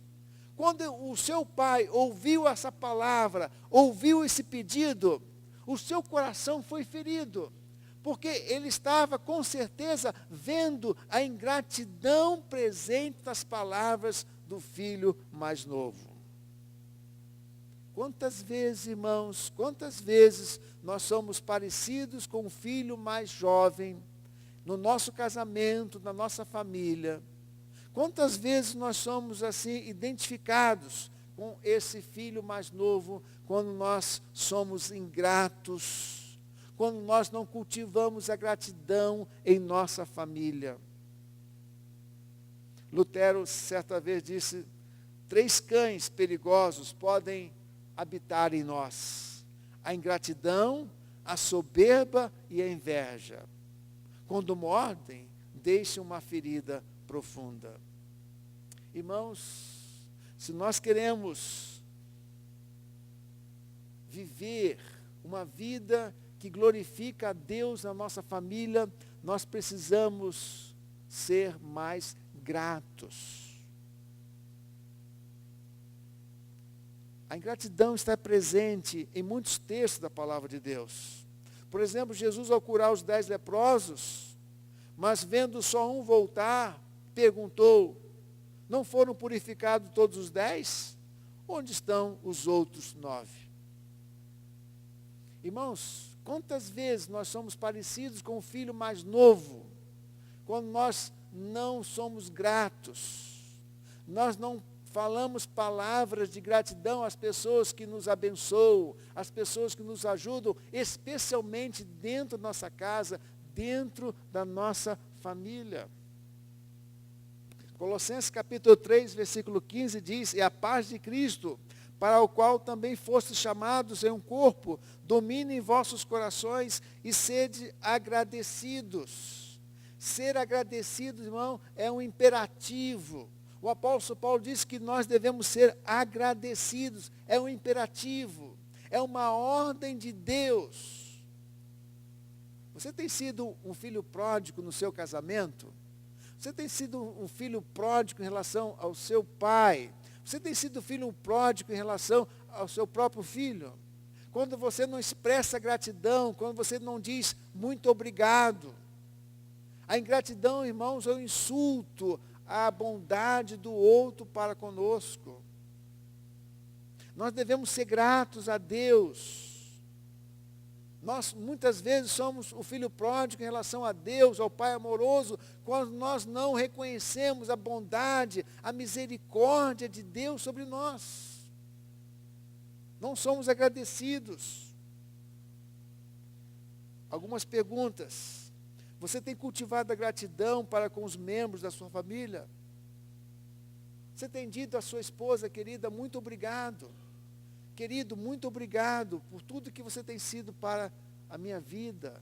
Quando o seu pai ouviu essa palavra, ouviu esse pedido, o seu coração foi ferido, porque ele estava com certeza vendo a ingratidão presente nas palavras do filho mais novo. Quantas vezes, irmãos, quantas vezes nós somos parecidos com o filho mais jovem, no nosso casamento, na nossa família? Quantas vezes nós somos assim identificados com esse filho mais novo, quando nós somos ingratos, quando nós não cultivamos a gratidão em nossa família? Lutero certa vez disse: 3 cães perigosos podem habitar em nós: a ingratidão, a soberba e a inveja. Quando mordem, deixam uma ferida profunda. Irmãos, se nós queremos viver uma vida que glorifica a Deus na nossa família, nós precisamos ser mais gratos. A ingratidão está presente em muitos textos da palavra de Deus. Por exemplo, Jesus, ao curar os 10 leprosos, mas vendo só um voltar, perguntou: não foram purificados todos os 10? Onde estão os outros 9? Irmãos, quantas vezes nós somos parecidos com o filho mais novo, quando nós não somos gratos, nós não falamos palavras de gratidão às pessoas que nos abençoam, às pessoas que nos ajudam, especialmente dentro da nossa casa, dentro da nossa família. Colossenses capítulo 3, versículo 15 diz: e a paz de Cristo, para o qual também fostes chamados em um corpo, domine em vossos corações e sede agradecidos. Ser agradecido, irmão, é um imperativo. O apóstolo Paulo diz que nós devemos ser agradecidos. É um imperativo. É uma ordem de Deus. Você tem sido um filho pródigo no seu casamento? Você tem sido um filho pródigo em relação ao seu pai? Você tem sido filho pródigo em relação ao seu próprio filho? Quando você não expressa gratidão, quando você não diz muito obrigado. A ingratidão, irmãos, é um insulto à bondade do outro para conosco. Nós devemos ser gratos a Deus. Nós muitas vezes somos o filho pródigo em relação a Deus, ao Pai amoroso, quando nós não reconhecemos a bondade, a misericórdia de Deus sobre nós. Não somos agradecidos. Algumas perguntas. Você tem cultivado a gratidão para com os membros da sua família? Você tem dito à sua esposa: querida, muito obrigado. Querido, muito obrigado por tudo que você tem sido para a minha vida.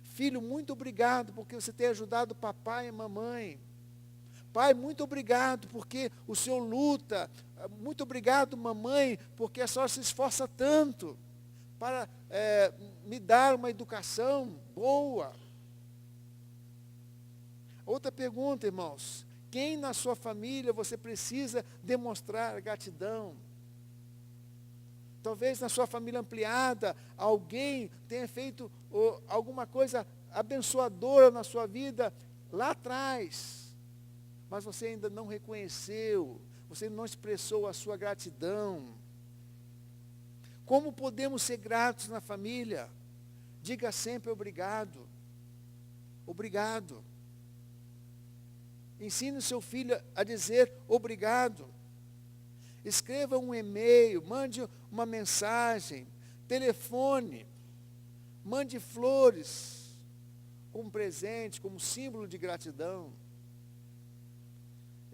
Filho, muito obrigado porque você tem ajudado papai e mamãe. Pai, muito obrigado porque o Senhor luta. Muito obrigado, mamãe, porque a senhora se esforça tanto para me dar uma educação boa. Outra pergunta, irmãos: quem na sua família você precisa demonstrar gratidão? Talvez na sua família ampliada, alguém tenha feito alguma coisa abençoadora na sua vida lá atrás, mas você ainda não reconheceu, você não expressou a sua gratidão. Como podemos ser gratos na família? Diga sempre obrigado. Obrigado. Ensine o seu filho a dizer obrigado. Escreva um e-mail, mande uma mensagem, telefone, mande flores como presente, como símbolo de gratidão.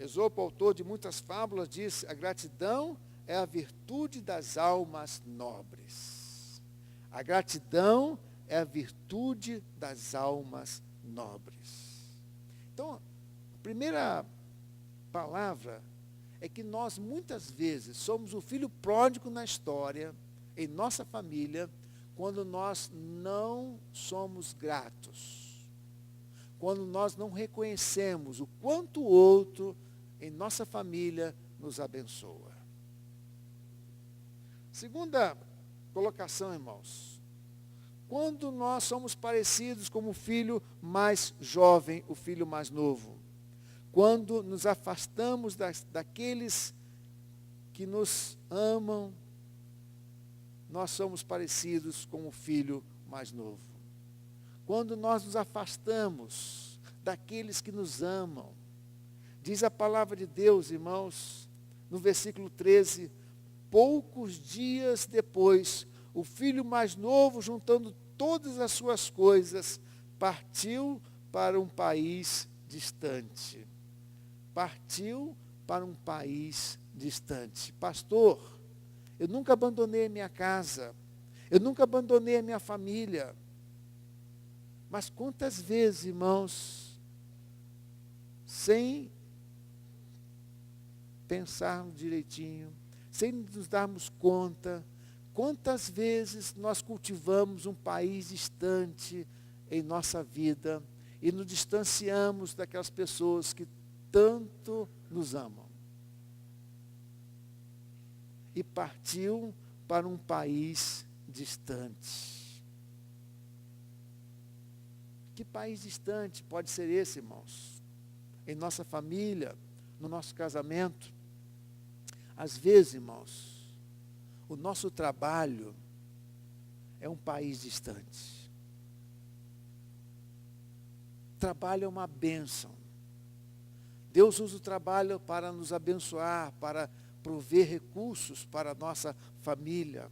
Esopo, autor de muitas fábulas, diz: a gratidão é a virtude das almas nobres. A gratidão é a virtude das almas nobres. Então, a primeira palavra é que nós muitas vezes somos o filho pródigo na história, em nossa família, quando nós não somos gratos. Quando nós não reconhecemos o quanto o outro em nossa família nos abençoa. Segunda colocação, irmãos. Quando nós somos parecidos como o filho mais jovem, o filho mais novo. Quando nos afastamos daqueles que nos amam, nós somos parecidos com o filho mais novo. Quando nós nos afastamos daqueles que nos amam, diz a palavra de Deus, irmãos, no versículo 13, poucos dias depois, o filho mais novo, juntando todas as suas coisas, partiu para um país distante. Partiu para um país distante. Pastor, eu nunca abandonei a minha casa, eu nunca abandonei a minha família. Mas quantas vezes, irmãos, sem pensarmos direitinho, sem nos darmos conta, quantas vezes nós cultivamos um país distante em nossa vida e nos distanciamos daquelas pessoas que tanto nos amam. E partiu para um país distante. Que país distante pode ser esse, irmãos? Em nossa família, no nosso casamento. Às vezes, irmãos, o nosso trabalho é um país distante. Trabalho é uma bênção. Deus usa o trabalho para nos abençoar, para prover recursos para a nossa família.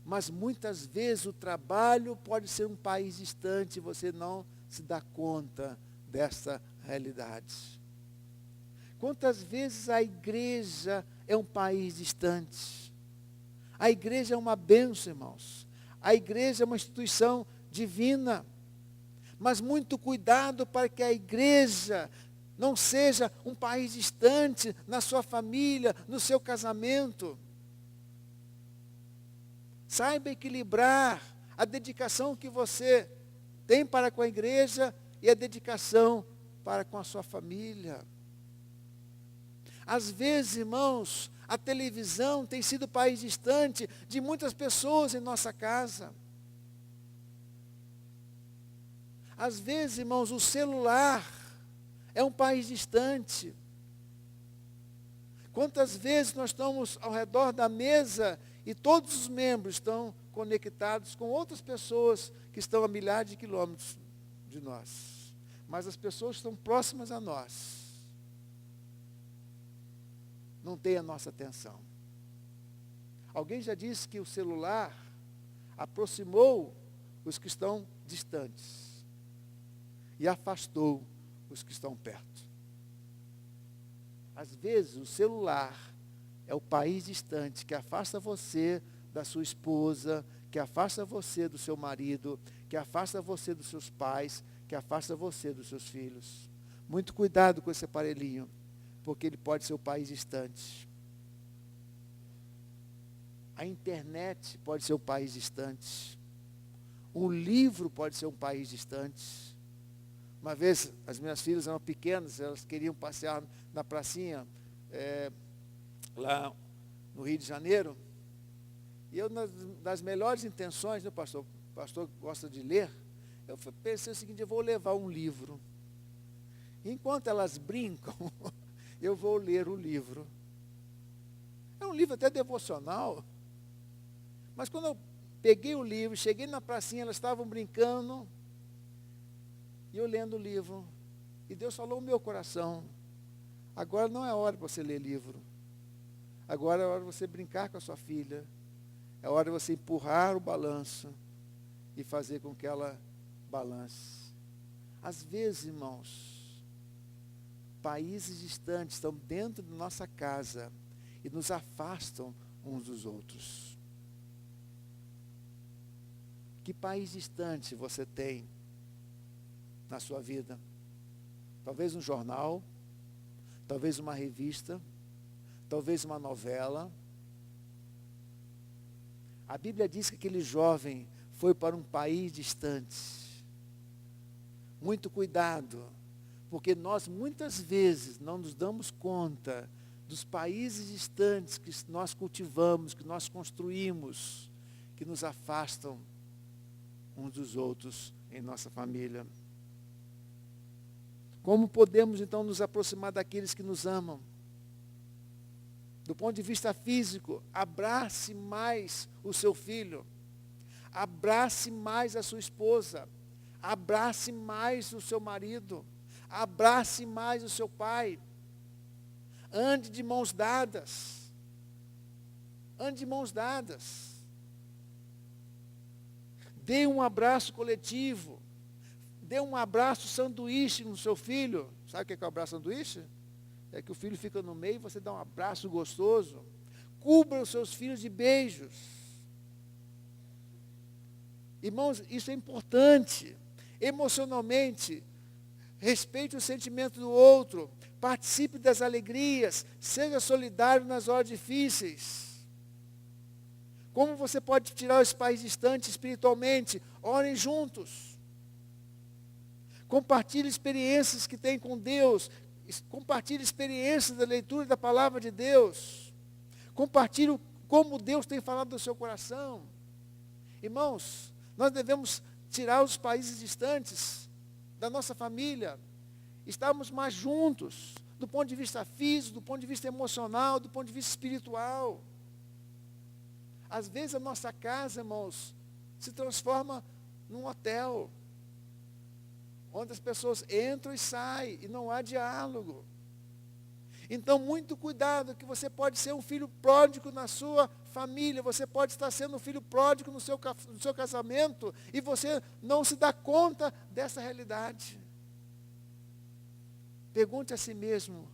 Mas muitas vezes o trabalho pode ser um país distante e você não se dá conta dessa realidade. Quantas vezes a igreja é um país distante? A igreja é uma bênção, irmãos. A igreja é uma instituição divina. Mas muito cuidado para que a igreja não seja um país distante na sua família, no seu casamento. Saiba equilibrar a dedicação que você tem para com a igreja e a dedicação para com a sua família. Às vezes, irmãos, a televisão tem sido país distante de muitas pessoas em nossa casa. Às vezes, irmãos, o celular é um país distante. Quantas vezes nós estamos ao redor da mesa e todos os membros estão conectados com outras pessoas que estão a milhares de quilômetros de nós. Mas as pessoas que estão próximas a nós não têm a nossa atenção. Alguém já disse que o celular aproximou os que estão distantes e afastou os que estão perto. Às vezes o celular é o país distante que afasta você da sua esposa, que afasta você do seu marido, que afasta você dos seus pais, que afasta você dos seus filhos. Muito cuidado com esse aparelhinho, porque ele pode ser o país distante. A internet pode ser um país distante. Um livro pode ser um país distante. Uma vez, as minhas filhas eram pequenas, elas queriam passear na pracinha, lá no Rio de Janeiro. E eu, nas melhores intenções, né, pastor? O pastor gosta de ler. Eu pensei o seguinte: eu vou levar um livro. Enquanto elas brincam, eu vou ler o livro. É um livro até devocional. Mas quando eu peguei o livro, cheguei na pracinha, elas estavam brincando, e eu lendo o livro. E Deus falou no meu coração: agora não é hora de você ler livro. Agora é hora de você brincar com a sua filha. É hora de você empurrar o balanço e fazer com que ela balance. Às vezes, irmãos, países distantes estão dentro da nossa casa e nos afastam uns dos outros. Que país distante você tem na sua vida? Talvez um jornal, talvez uma revista, talvez uma novela. A Bíblia diz que aquele jovem foi para um país distante. Muito cuidado, porque nós muitas vezes não nos damos conta dos países distantes que nós cultivamos, que nós construímos, que nos afastam uns dos outros em nossa família. Como podemos então nos aproximar daqueles que nos amam? Do ponto de vista físico, abrace mais o seu filho, abrace mais a sua esposa, abrace mais o seu marido, abrace mais o seu pai. Ande de mãos dadas. Ande de mãos dadas. Dê um abraço coletivo. Dê um abraço sanduíche no seu filho. Sabe o que é o abraço sanduíche? É que o filho fica no meio e você dá um abraço gostoso. Cubra os seus filhos de beijos. Irmãos, isso é importante. Emocionalmente, respeite o sentimento do outro. Participe das alegrias. Seja solidário nas horas difíceis. Como você pode tirar os pais distantes espiritualmente? Orem juntos. Compartilhe experiências que tem com Deus. Compartilhe experiências da leitura da palavra de Deus. Compartilhe como Deus tem falado do seu coração. Irmãos, nós devemos tirar os países distantes da nossa família. Estarmos mais juntos, do ponto de vista físico, do ponto de vista emocional, do ponto de vista espiritual. Às vezes a nossa casa, irmãos, se transforma num hotel, onde as pessoas entram e saem, e não há diálogo. Então, muito cuidado, que você pode ser um filho pródigo na sua família, você pode estar sendo um filho pródigo no seu casamento, e você não se dá conta dessa realidade. Pergunte a si mesmo,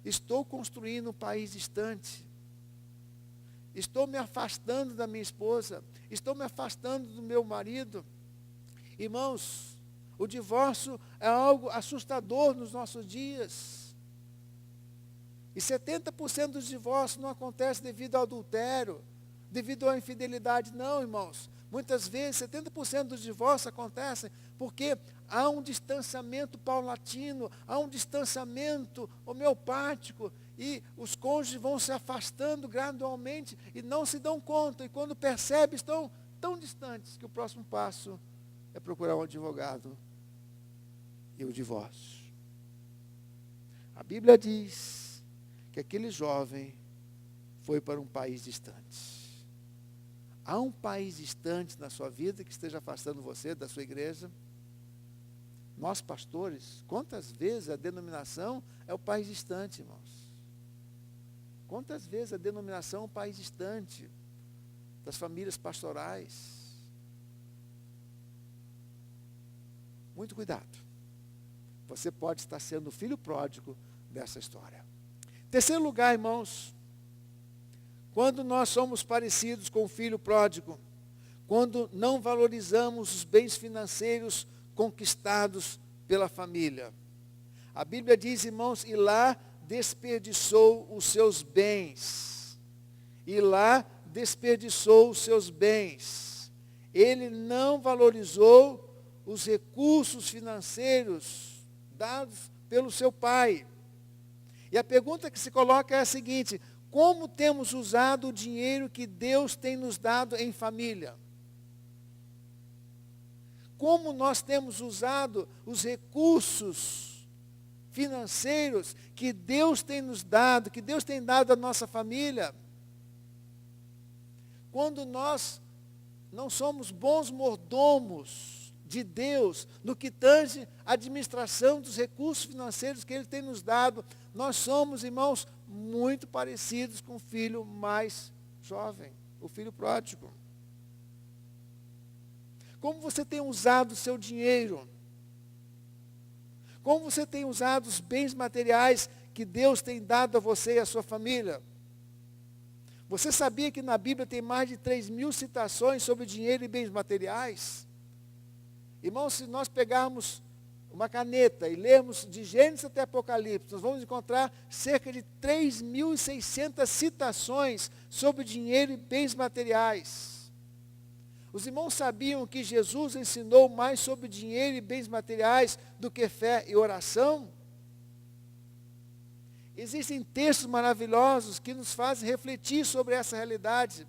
estou construindo um país distante? Estou me afastando da minha esposa? Estou me afastando do meu marido? Irmãos, o divórcio é algo assustador nos nossos dias. E 70% dos divórcios não acontece devido ao adultério, devido à infidelidade, não, irmãos. Muitas vezes, 70% dos divórcios acontecem porque há um distanciamento paulatino, há um distanciamento homeopático, e os cônjuges vão se afastando gradualmente e não se dão conta, e quando percebem, estão tão distantes que o próximo passo é procurar um advogado e o divórcio. A Bíblia diz que aquele jovem foi para um país distante. Há um país distante na sua vida que esteja afastando você da sua igreja? Nós, pastores, quantas vezes a denominação é o país distante, irmãos? Quantas vezes a denominação é o país distante das famílias pastorais? Muito cuidado. Você pode estar sendo o filho pródigo dessa história. Terceiro lugar, irmãos, quando nós somos parecidos com o filho pródigo, quando não valorizamos os bens financeiros conquistados pela família. A Bíblia diz, irmãos, e lá desperdiçou os seus bens. E lá desperdiçou os seus bens. Ele não valorizou os recursos financeiros dados pelo seu pai. E a pergunta que se coloca é a seguinte: como temos usado o dinheiro que Deus tem nos dado em família? Como nós temos usado os recursos financeiros que Deus tem nos dado, que Deus tem dado à nossa família? Quando nós não somos bons mordomos de Deus, no que tange a administração dos recursos financeiros que Ele tem nos dado, nós somos, irmãos, muito parecidos com o filho mais jovem, o filho pródigo. Como você tem usado o seu dinheiro? Como você tem usado os bens materiais que Deus tem dado a você e a sua família? Você sabia que na Bíblia tem mais de 3.000 citações sobre dinheiro e bens materiais? Irmãos, se nós pegarmos uma caneta e lermos de Gênesis até Apocalipse, nós vamos encontrar cerca de 3.600 citações sobre dinheiro e bens materiais. Os irmãos sabiam que Jesus ensinou mais sobre dinheiro e bens materiais do que fé e oração? Existem textos maravilhosos que nos fazem refletir sobre essa realidade.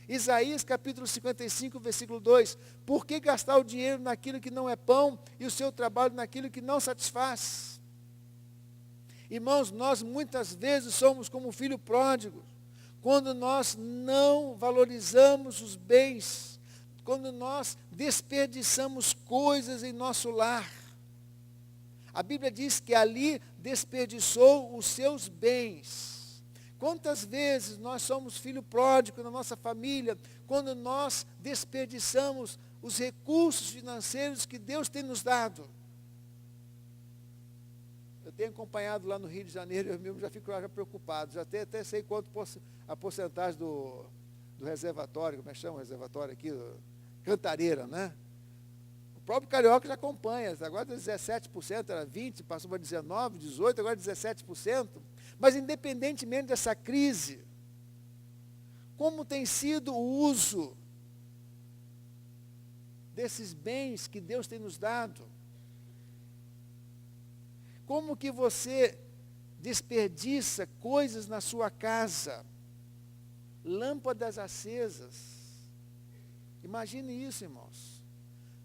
Isaías capítulo 55, versículo 2. Por que gastar o dinheiro naquilo que não é pão e o seu trabalho naquilo que não satisfaz? Irmãos, nós muitas vezes somos como um filho pródigo, quando nós não valorizamos os bens, quando nós desperdiçamos coisas em nosso lar. A Bíblia diz que ali desperdiçou os seus bens. Quantas vezes nós somos filho pródigo na nossa família, quando nós desperdiçamos os recursos financeiros que Deus tem nos dado? Eu tenho acompanhado lá no Rio de Janeiro, eu mesmo já fico já preocupado, já até sei quanto a porcentagem do reservatório, como é que chama o reservatório aqui? Cantareira, né? O próprio carioca já acompanha, agora 17%, era 20%, passou para 19%, 18%, agora 17%. Mas independentemente dessa crise, como tem sido o uso desses bens que Deus tem nos dado? Como que você desperdiça coisas na sua casa? Lâmpadas acesas. Imagine isso, irmãos.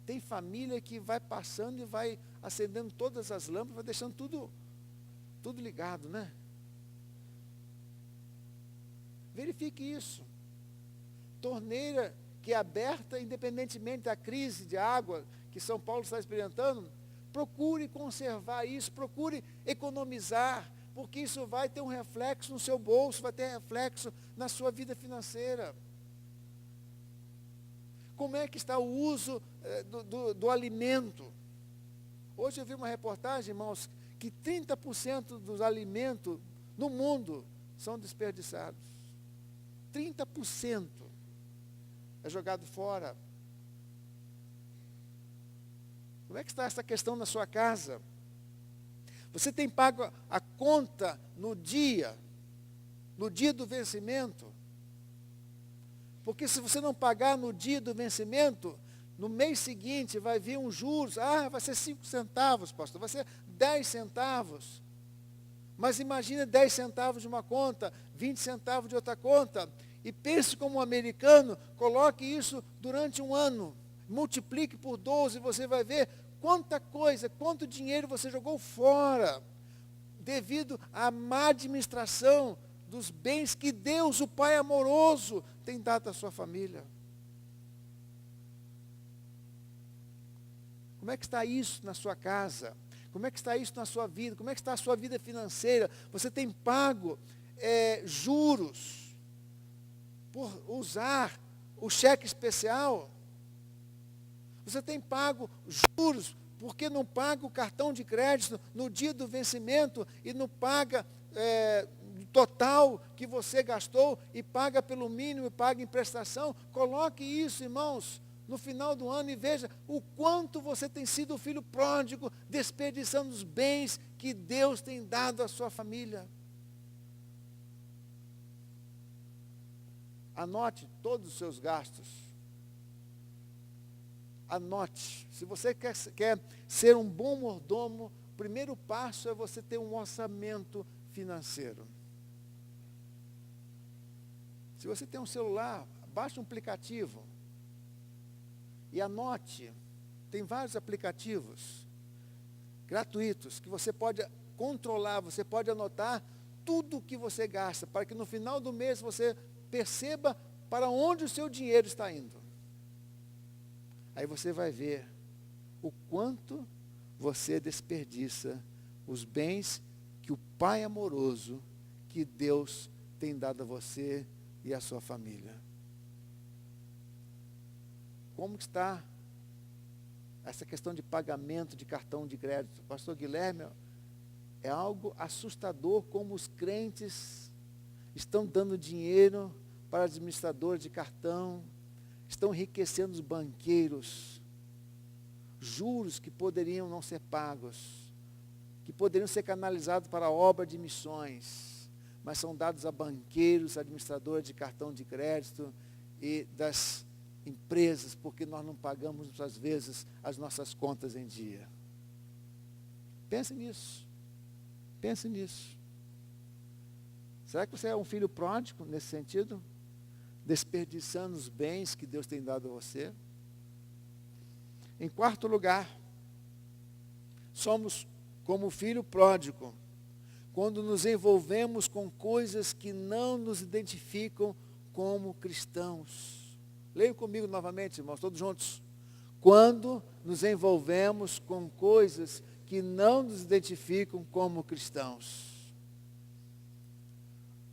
Tem família que vai passando e vai acendendo todas as lâmpadas, vai deixando tudo ligado, né? Verifique isso. Torneira que é aberta, independentemente da crise de água que São Paulo está experimentando, procure conservar isso, procure economizar, porque isso vai ter um reflexo no seu bolso, vai ter reflexo na sua vida financeira. Como é que está o uso do alimento? Hoje eu vi uma reportagem, irmãos, que 30% dos alimentos no mundo são desperdiçados. 30% é jogado fora. Como é que está essa questão na sua casa? Você tem pago a conta no dia do vencimento? Porque se você não pagar no dia do vencimento, no mês seguinte vai vir um juros, vai ser 5 centavos, pastor, vai ser 10 centavos. Mas imagine 10 centavos de uma conta, 20 centavos de outra conta, e pense como um americano, coloque isso durante um ano, multiplique por 12, você vai ver quanta coisa, quanto dinheiro você jogou fora, devido à má administração dos bens que Deus, o Pai amoroso, tem dado à sua família. Como é que está isso na sua casa? Como é que está isso na sua vida? Como é que está a sua vida financeira? Você tem pago juros por usar o cheque especial? Você tem pago juros porque não paga o cartão de crédito no dia do vencimento e não paga o total que você gastou e paga pelo mínimo e paga em prestação? Coloque isso, irmãos, no final do ano e veja o quanto você tem sido o filho pródigo, desperdiçando os bens que Deus tem dado à sua família. Anote todos os seus gastos. Anote. Se você quer ser um bom mordomo, o primeiro passo é você ter um orçamento financeiro. Se você tem um celular, baixe um aplicativo e anote. Tem vários aplicativos gratuitos que você pode controlar, você pode anotar tudo o que você gasta, para que no final do mês você perceba para onde o seu dinheiro está indo. Aí você vai ver o quanto você desperdiça os bens que o Pai amoroso, que Deus tem dado a você e a sua família. Como está essa questão de pagamento de cartão de crédito. Pastor Guilherme, é algo assustador como os crentes estão dando dinheiro para administradores de cartão, estão enriquecendo os banqueiros, juros que poderiam não ser pagos, que poderiam ser canalizados para a obra de missões, mas são dados a banqueiros, administradores de cartão de crédito e das empresas, porque nós não pagamos, às vezes, as nossas contas em dia. Pense nisso. Pense nisso. Será que você é um filho pródigo nesse sentido? Desperdiçando os bens que Deus tem dado a você? Em quarto lugar, somos como filho pródigo quando nos envolvemos com coisas que não nos identificam como cristãos. Leiam comigo novamente, irmãos, todos juntos. Quando nos envolvemos com coisas que não nos identificam como cristãos.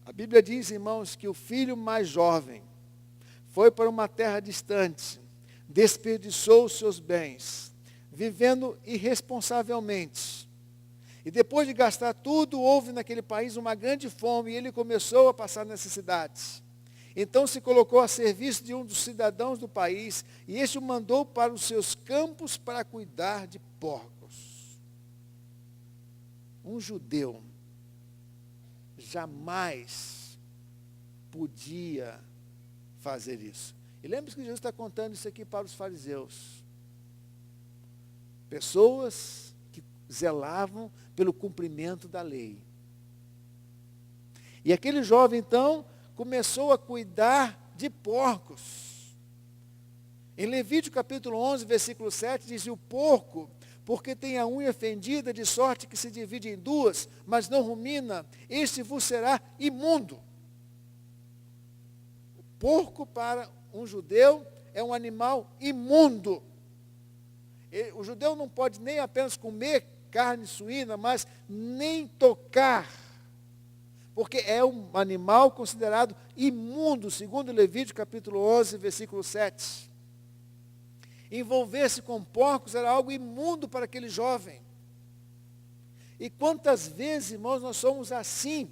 A Bíblia diz, irmãos, que o filho mais jovem foi para uma terra distante, desperdiçou os seus bens, vivendo irresponsavelmente. E depois de gastar tudo, houve naquele país uma grande fome e ele começou a passar necessidades. Então se colocou a serviço de um dos cidadãos do país e este o mandou para os seus campos para cuidar de porcos. Um judeu jamais podia fazer isso. E lembre-se que Jesus está contando isso aqui para os fariseus. Pessoas que zelavam pelo cumprimento da lei. E aquele jovem, então, começou a cuidar de porcos. Em Levítico capítulo 11, versículo 7, diz: o porco, porque tem a unha fendida, de sorte que se divide em duas, mas não rumina, este vos será imundo. O porco para um judeu é um animal imundo. O judeu não pode nem apenas comer carne suína, mas nem tocar, porque é um animal considerado imundo, segundo Levítico capítulo 11, versículo 7. Envolver-se com porcos era algo imundo para aquele jovem. E quantas vezes, irmãos, nós somos assim?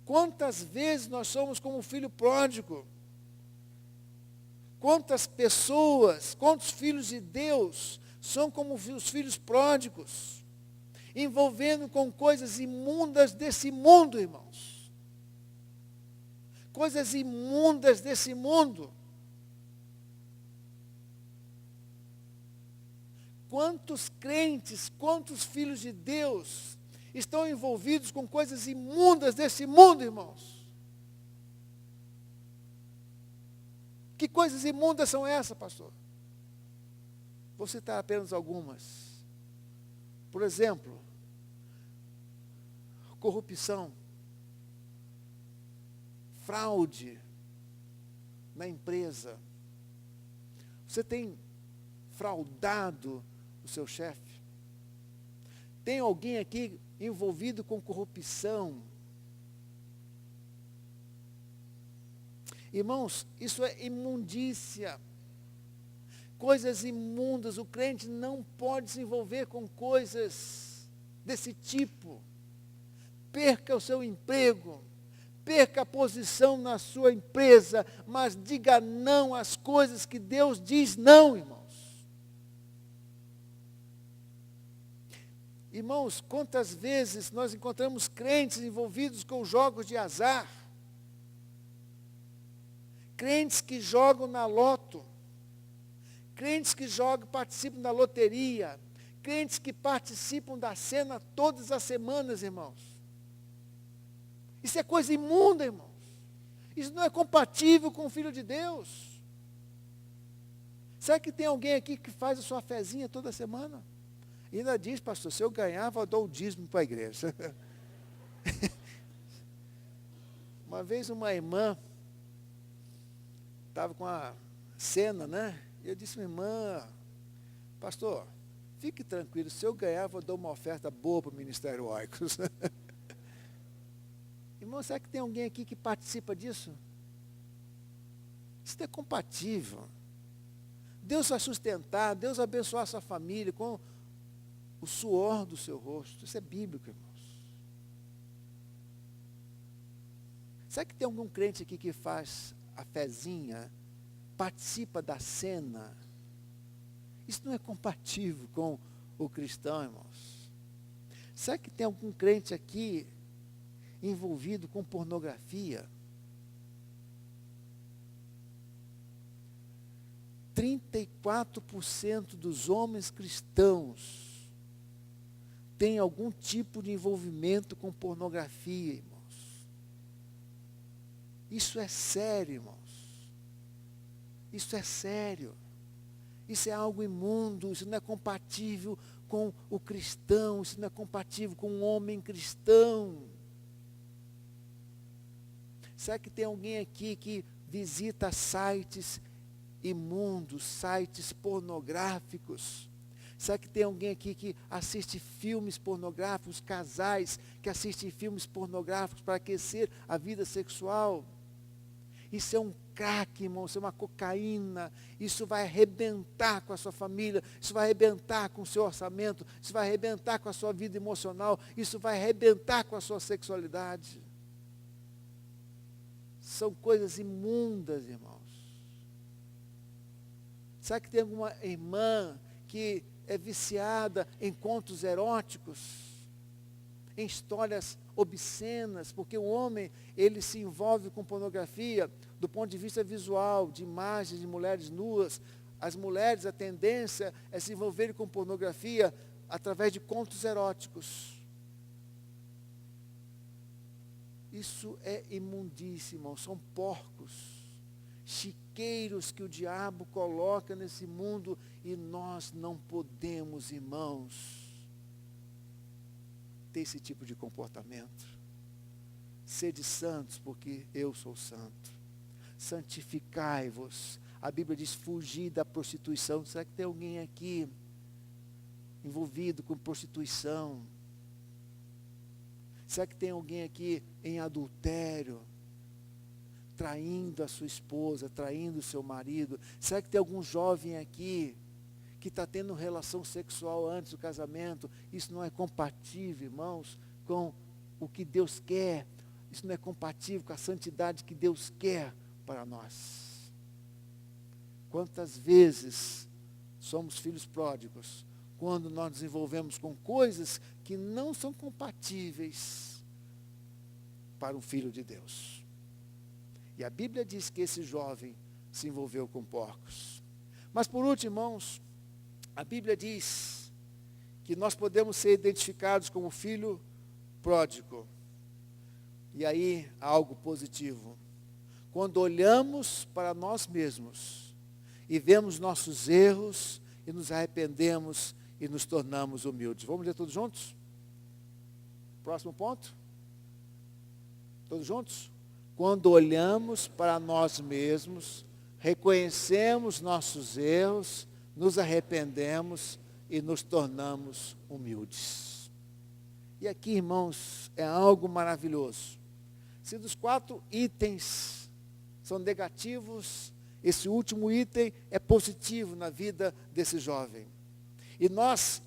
Quantas vezes nós somos como o filho pródigo? Quantas pessoas, quantos filhos de Deus são como os filhos pródigos, envolvendo com coisas imundas desse mundo, irmãos. Coisas imundas desse mundo. Quantos crentes, quantos filhos de Deus estão envolvidos com coisas imundas desse mundo, irmãos? Que coisas imundas são essas, pastor? Vou citar apenas algumas. Por exemplo, corrupção, fraude na empresa. Você tem fraudado o seu chefe? Tem alguém aqui envolvido com corrupção? Irmãos, isso é imundícia. Coisas imundas. O crente não pode se envolver com coisas desse tipo. Perca o seu emprego, perca a posição na sua empresa, mas diga não às coisas que Deus diz não, irmãos. Irmãos, quantas vezes nós encontramos crentes envolvidos com jogos de azar? Crentes que jogam na loto, crentes que participam da loteria, crentes que participam da cena todas as semanas, irmãos. Isso é coisa imunda, irmãos. Isso não é compatível com o Filho de Deus. Será que tem alguém aqui que faz a sua fezinha toda semana? E ainda diz, pastor, se eu ganhava, eu dou o dízimo para a igreja. Uma vez uma irmã estava com a cena, né? E eu disse, minha irmã, pastor, fique tranquilo, se eu ganhava, eu dou uma oferta boa para o Ministério Oicos. Irmão, será que tem alguém aqui que participa disso? Isso não é compatível. Deus vai sustentar, Deus vai abençoar a sua família com o suor do seu rosto. Isso é bíblico, irmãos. Será que tem algum crente aqui que faz a fezinha, participa da cena? Isso não é compatível com o cristão, irmãos. Será que tem algum crente aqui envolvido com pornografia? 34% dos homens cristãos têm algum tipo de envolvimento com pornografia, irmãos. Isso é sério, irmãos. Isso é sério. Isso é algo imundo, isso não é compatível com o cristão, isso não é compatível com um homem cristão. Será que tem alguém aqui que visita sites imundos, sites pornográficos? Será que tem alguém aqui que assiste filmes pornográficos, casais que assistem filmes pornográficos para aquecer a vida sexual? Isso é um crack, irmão, isso é uma cocaína, isso vai arrebentar com a sua família, isso vai arrebentar com o seu orçamento, isso vai arrebentar com a sua vida emocional, isso vai arrebentar com a sua sexualidade. São coisas imundas, irmãos. Será que tem alguma irmã que é viciada em contos eróticos, em histórias obscenas, porque o homem, ele se envolve com pornografia do ponto de vista visual, de imagens de mulheres nuas. As mulheres, a tendência é se envolverem com pornografia através de contos eróticos. Isso é imundíssimo, irmão. São porcos, chiqueiros que o diabo coloca nesse mundo, e nós não podemos, irmãos, ter esse tipo de comportamento. Sede santos, porque eu sou santo. Santificai-vos. A Bíblia diz: fugir da prostituição. Será que tem alguém aqui envolvido com prostituição? Será que tem alguém aqui em adultério, traindo a sua esposa, traindo o seu marido? Será que tem algum jovem aqui que está tendo relação sexual antes do casamento? Isso não é compatível, irmãos, com o que Deus quer. Isso não é compatível com a santidade que Deus quer para nós. Quantas vezes somos filhos pródigos quando nós nos envolvemos com coisas que não são compatíveis para um filho de Deus. E a Bíblia diz que esse jovem se envolveu com porcos. Mas por último, irmãos, a Bíblia diz que nós podemos ser identificados como filho pródigo. E aí, algo positivo. Quando olhamos para nós mesmos e vemos nossos erros e nos arrependemos e nos tornamos humildes. Vamos ler todos juntos? Próximo ponto. Todos juntos? Quando olhamos para nós mesmos, reconhecemos nossos erros, nos arrependemos e nos tornamos humildes. E aqui, irmãos, é algo maravilhoso. Se dos 4 itens são negativos, esse último item é positivo na vida desse jovem.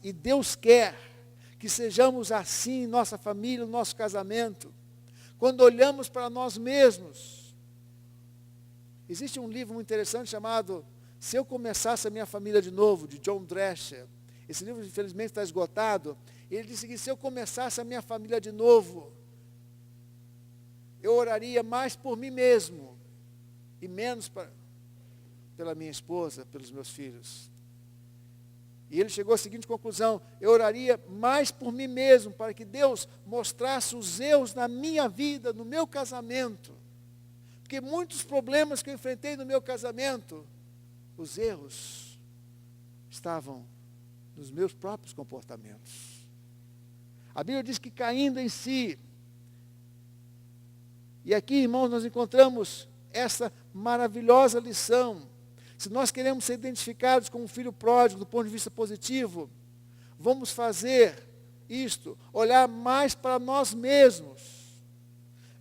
E Deus quer que sejamos assim em nossa família, no nosso casamento. Quando olhamos para nós mesmos. Existe um livro muito interessante chamado Se Eu Começasse a Minha Família de Novo, de John Drescher. Esse livro, infelizmente, está esgotado. Ele disse que se eu começasse a minha família de novo, eu oraria mais por mim mesmo e menos pela minha esposa, pelos meus filhos. E ele chegou à seguinte conclusão: eu oraria mais por mim mesmo, para que Deus mostrasse os erros na minha vida, no meu casamento. Porque muitos problemas que eu enfrentei no meu casamento, os erros estavam nos meus próprios comportamentos. A Bíblia diz que caindo em si. E aqui, irmãos, nós encontramos essa maravilhosa lição. Se nós queremos ser identificados como filho pródigo do ponto de vista positivo, vamos fazer isto, olhar mais para nós mesmos,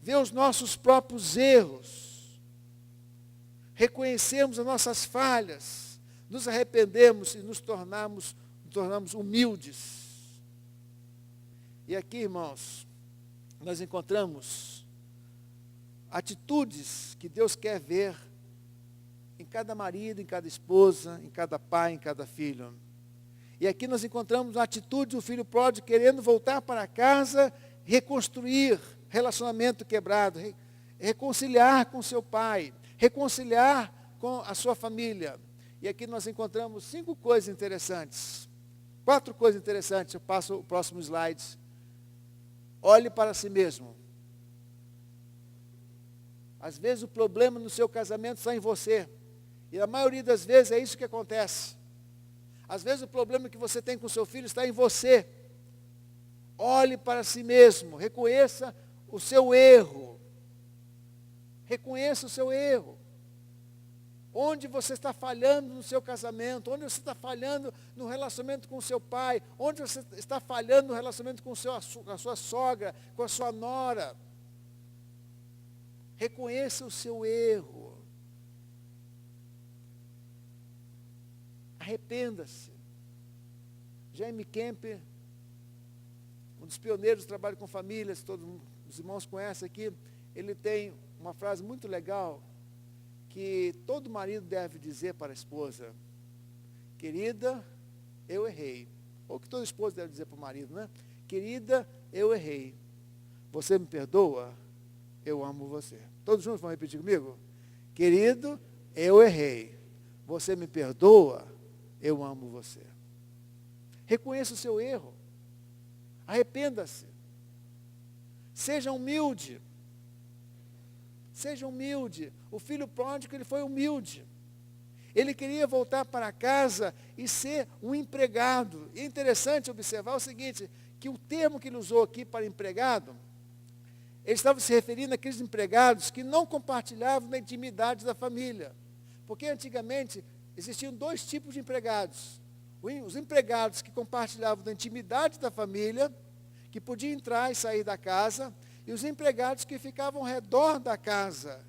ver os nossos próprios erros, reconhecermos as nossas falhas, nos arrependemos e nos tornamos humildes. E aqui, irmãos, nós encontramos atitudes que Deus quer ver em cada marido, em cada esposa, em cada pai, em cada filho. E aqui nós encontramos a atitude do filho pródigo querendo voltar para casa, reconstruir relacionamento quebrado, reconciliar com seu pai, reconciliar com a sua família. E aqui nós encontramos 5 coisas interessantes. 4 coisas interessantes. Eu passo o próximo slide. Olhe para si mesmo. Às vezes o problema no seu casamento está em você. E a maioria das vezes é isso que acontece. Às vezes o problema que você tem com seu filho está em você. Olhe para si mesmo. Reconheça o seu erro. Reconheça o seu erro. Onde você está falhando no seu casamento, onde você está falhando no relacionamento com o seu pai, onde você está falhando no relacionamento com a sua sogra, com a sua nora. Reconheça o seu erro. Arrependa-se. Jaime Kemp, um dos pioneiros do trabalho com famílias, todos os irmãos conhecem aqui, ele tem uma frase muito legal, que todo marido deve dizer para a esposa: querida, eu errei. Ou que toda esposa deve dizer para o marido, né? Querida, eu errei. Você me perdoa? Eu amo você. Todos juntos vão repetir comigo? Querido, eu errei. Você me perdoa? Eu amo você. Reconheça o seu erro. Arrependa-se. Seja humilde. Seja humilde. O filho pródigo, ele foi humilde. Ele queria voltar para casa e ser um empregado. E é interessante observar o seguinte, que o termo que ele usou aqui para empregado, ele estava se referindo àqueles empregados que não compartilhavam da intimidade da família. Porque antigamente existiam 2 tipos de empregados. Os empregados que compartilhavam da intimidade da família, que podiam entrar e sair da casa, e os empregados que ficavam ao redor da casa.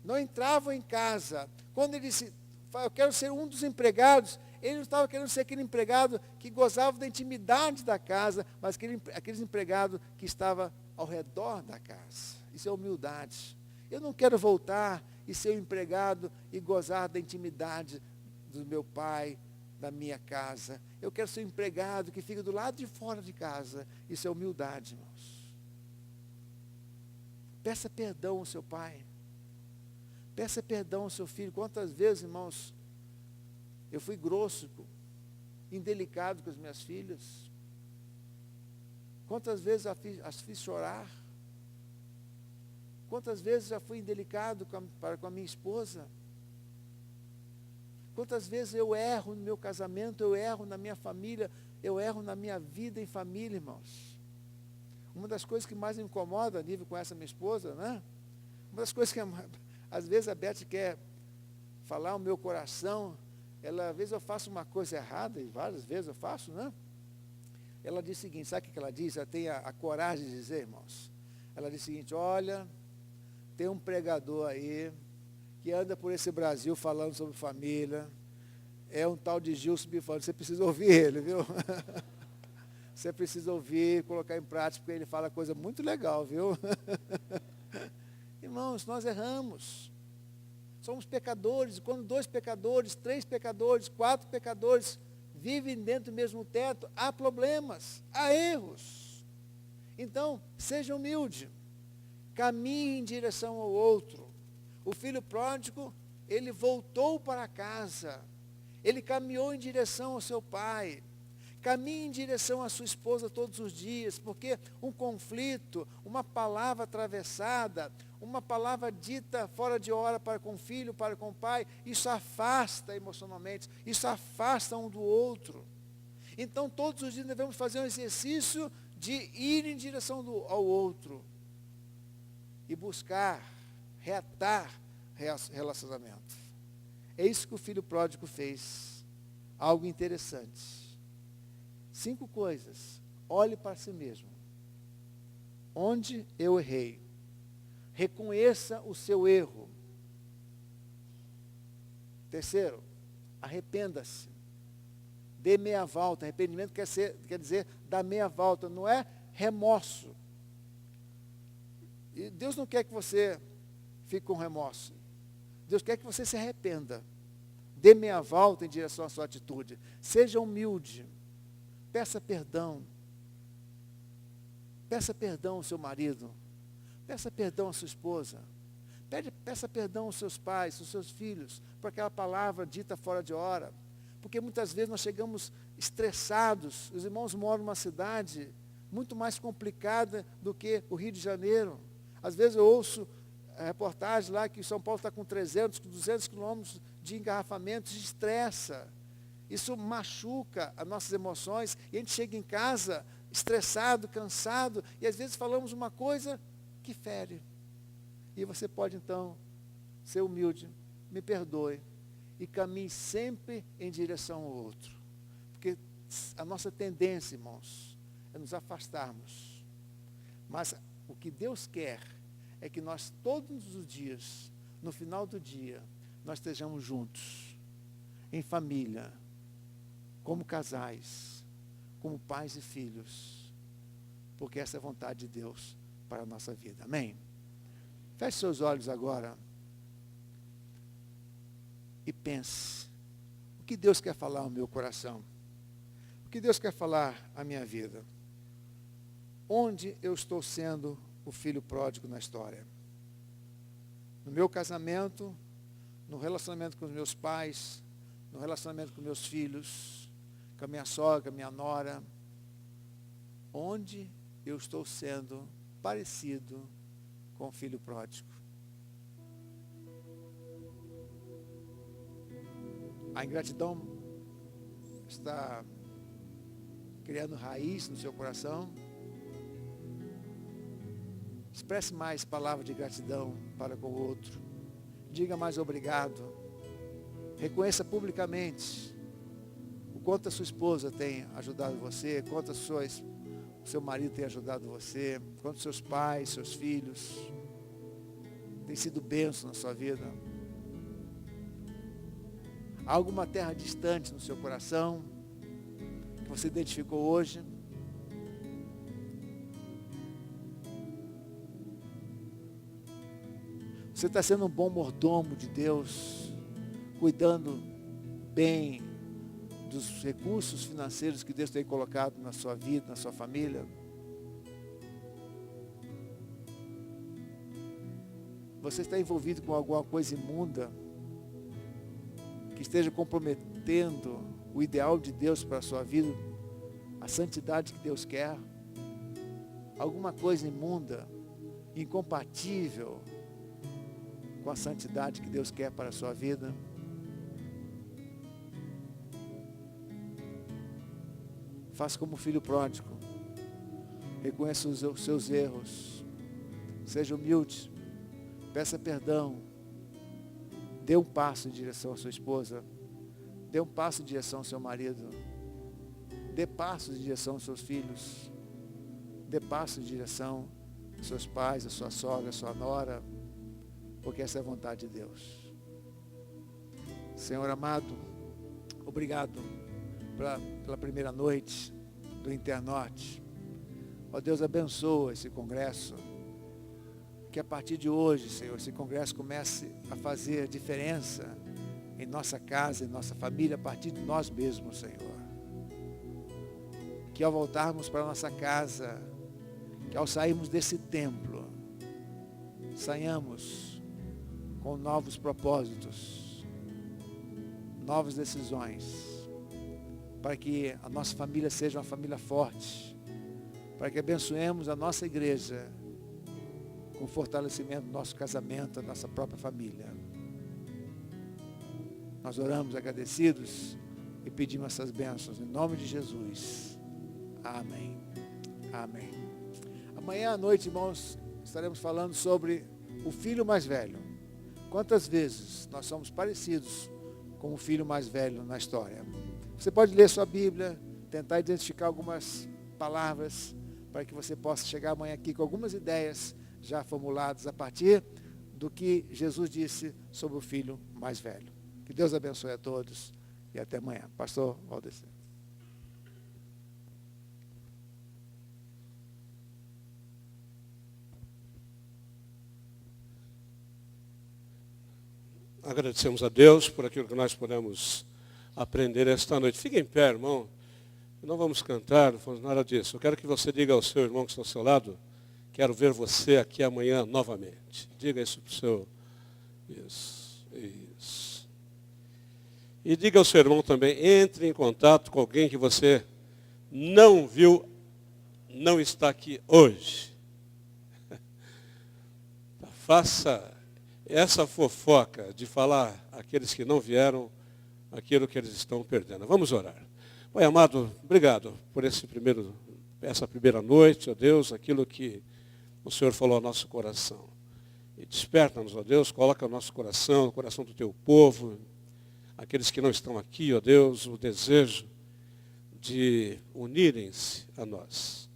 Não entravam em casa. Quando ele disse, eu quero ser um dos empregados, ele não estava querendo ser aquele empregado que gozava da intimidade da casa, mas aqueles empregados que estavam ao redor da casa. Isso é humildade. Eu não quero voltar e ser um empregado e gozar da intimidade do meu pai, da minha casa. Eu quero ser um empregado que fica do lado de fora de casa. Isso é humildade, irmãos. Peça perdão ao seu pai. Peça perdão ao seu filho. Quantas vezes, irmãos, eu fui grosso, indelicado com as minhas filhas. Quantas vezes as fiz chorar. Quantas vezes já fui indelicado com a minha esposa. Quantas vezes eu erro no meu casamento, eu erro na minha família, eu erro na minha vida em família, irmãos. Uma das coisas que mais me incomoda, a nível com essa minha esposa, né? Uma das coisas que às vezes a Beth quer falar o meu coração, às vezes eu faço uma coisa errada, e várias vezes eu faço, né? Ela diz o seguinte, sabe o que ela diz? Ela tem a coragem de dizer, irmãos. Ela diz o seguinte, olha, tem um pregador aí, que anda por esse Brasil falando sobre família, é um tal de Gilson Bifano, você precisa ouvir ele, viu? Você precisa ouvir, colocar em prática, porque ele fala coisa muito legal, viu? Irmãos, nós erramos. Somos pecadores, e quando 2 pecadores, 3 pecadores, 4 pecadores vivem dentro do mesmo teto, há problemas, há erros. Então, seja humilde, caminhe em direção ao outro. O filho pródigo, ele voltou para casa, ele caminhou em direção ao seu pai. Caminhe em direção à sua esposa todos os dias, porque um conflito, uma palavra atravessada, uma palavra dita fora de hora para com o filho, para com o pai, isso afasta emocionalmente, isso afasta um do outro. Então, todos os dias devemos fazer um exercício de ir em direção ao outro e buscar, reatar relacionamento. É isso que o filho pródigo fez, algo interessante. 5 coisas. Olhe para si mesmo. Onde eu errei? Reconheça o seu erro. Terceiro, arrependa-se. Dê meia volta. Arrependimento quer dizer dar meia volta, não é remorso. E Deus não quer que você fique com remorso. Deus quer que você se arrependa. Dê meia volta em direção à sua atitude. Seja humilde. Peça perdão. Peça perdão ao seu marido. Peça perdão à sua esposa. Peça perdão aos seus pais, aos seus filhos, por aquela palavra dita fora de hora. Porque muitas vezes nós chegamos estressados. Os irmãos moram numa cidade muito mais complicada do que o Rio de Janeiro. Às vezes eu ouço reportagem lá que São Paulo está com 300, 200 quilômetros de engarrafamento, se estressa. Isso machuca as nossas emoções e a gente chega em casa estressado, cansado e às vezes falamos uma coisa que fere. E você pode então ser humilde, me perdoe e caminhe sempre em direção ao outro. Porque a nossa tendência, irmãos, é nos afastarmos. Mas o que Deus quer é que nós todos os dias, no final do dia, nós estejamos juntos, em família, como casais, como pais e filhos, porque essa é a vontade de Deus para a nossa vida. Amém? Feche seus olhos agora e pense, o que Deus quer falar ao meu coração? O que Deus quer falar à minha vida? Onde eu estou sendo o filho pródigo na história? No meu casamento, no relacionamento com os meus pais, no relacionamento com meus filhos, com a minha sogra, minha nora. Onde eu estou sendo parecido com o filho pródigo? A ingratidão está criando raiz no seu coração. Expresse mais palavras de gratidão para com o outro. Diga mais obrigado. Reconheça publicamente o quanto a sua esposa tem ajudado você, quanto o seu marido tem ajudado você, quanto seus pais, seus filhos têm sido bênção na sua vida. Há alguma terra distante no seu coração que você identificou hoje? Você está sendo um bom mordomo de Deus, cuidando bem dos recursos financeiros que Deus tem colocado na sua vida, na sua família? Você está envolvido com alguma coisa imunda que esteja comprometendo o ideal de Deus para a sua vida, a santidade que Deus quer? Alguma coisa imunda, incompatível com a santidade que Deus quer para a sua vida? Faça como filho pródigo. Reconheça os seus erros. Seja humilde. Peça perdão. Dê um passo em direção à sua esposa. Dê um passo em direção ao seu marido. Dê passos em direção aos seus filhos. Dê passos em direção aos seus pais, à sua sogra, à sua nora. Porque essa é a vontade de Deus. Senhor amado, obrigado pela primeira noite do Internorte. Ó Deus, abençoa esse congresso. Que a partir de hoje, Senhor, esse congresso comece a fazer diferença em nossa casa, em nossa família, a partir de nós mesmos, Senhor. Que ao voltarmos para a nossa casa, que ao sairmos desse templo, saiamos com novos propósitos, novas decisões, para que a nossa família seja uma família forte, para que abençoemos a nossa igreja com o fortalecimento do nosso casamento, da nossa própria família. Nós oramos agradecidos e pedimos essas bênçãos em nome de Jesus. Amém. Amém. Amanhã à noite, irmãos, estaremos falando sobre o filho mais velho. Quantas vezes nós somos parecidos com o filho mais velho na história? Você pode ler sua Bíblia, tentar identificar algumas palavras, para que você possa chegar amanhã aqui com algumas ideias já formuladas a partir do que Jesus disse sobre o filho mais velho. Que Deus abençoe a todos e até amanhã. Pastor Valdecir. Agradecemos a Deus por aquilo que nós podemos aprender esta noite. Fique em pé, irmão. Não vamos cantar, não vamos nada disso. Eu quero que você diga ao seu irmão que está ao seu lado, quero ver você aqui amanhã novamente. Diga isso para o seu... Isso. E diga ao seu irmão também, entre em contato com alguém que você não viu, não está aqui hoje. Faça essa fofoca de falar àqueles que não vieram aquilo que eles estão perdendo. Vamos orar. Pai amado, obrigado por essa primeira noite, ó Deus, aquilo que o Senhor falou ao nosso coração. E desperta-nos, ó Deus, coloca no nosso coração, no coração do teu povo, aqueles que não estão aqui, ó Deus, o desejo de unirem-se a nós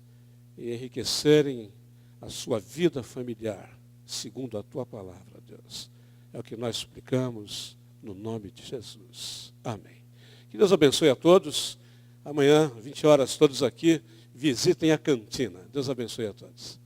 e enriquecerem a sua vida familiar, segundo a tua palavra, Deus. É o que nós suplicamos no nome de Jesus. Amém. Que Deus abençoe a todos. Amanhã, 20 horas, todos aqui, visitem a cantina. Deus abençoe a todos.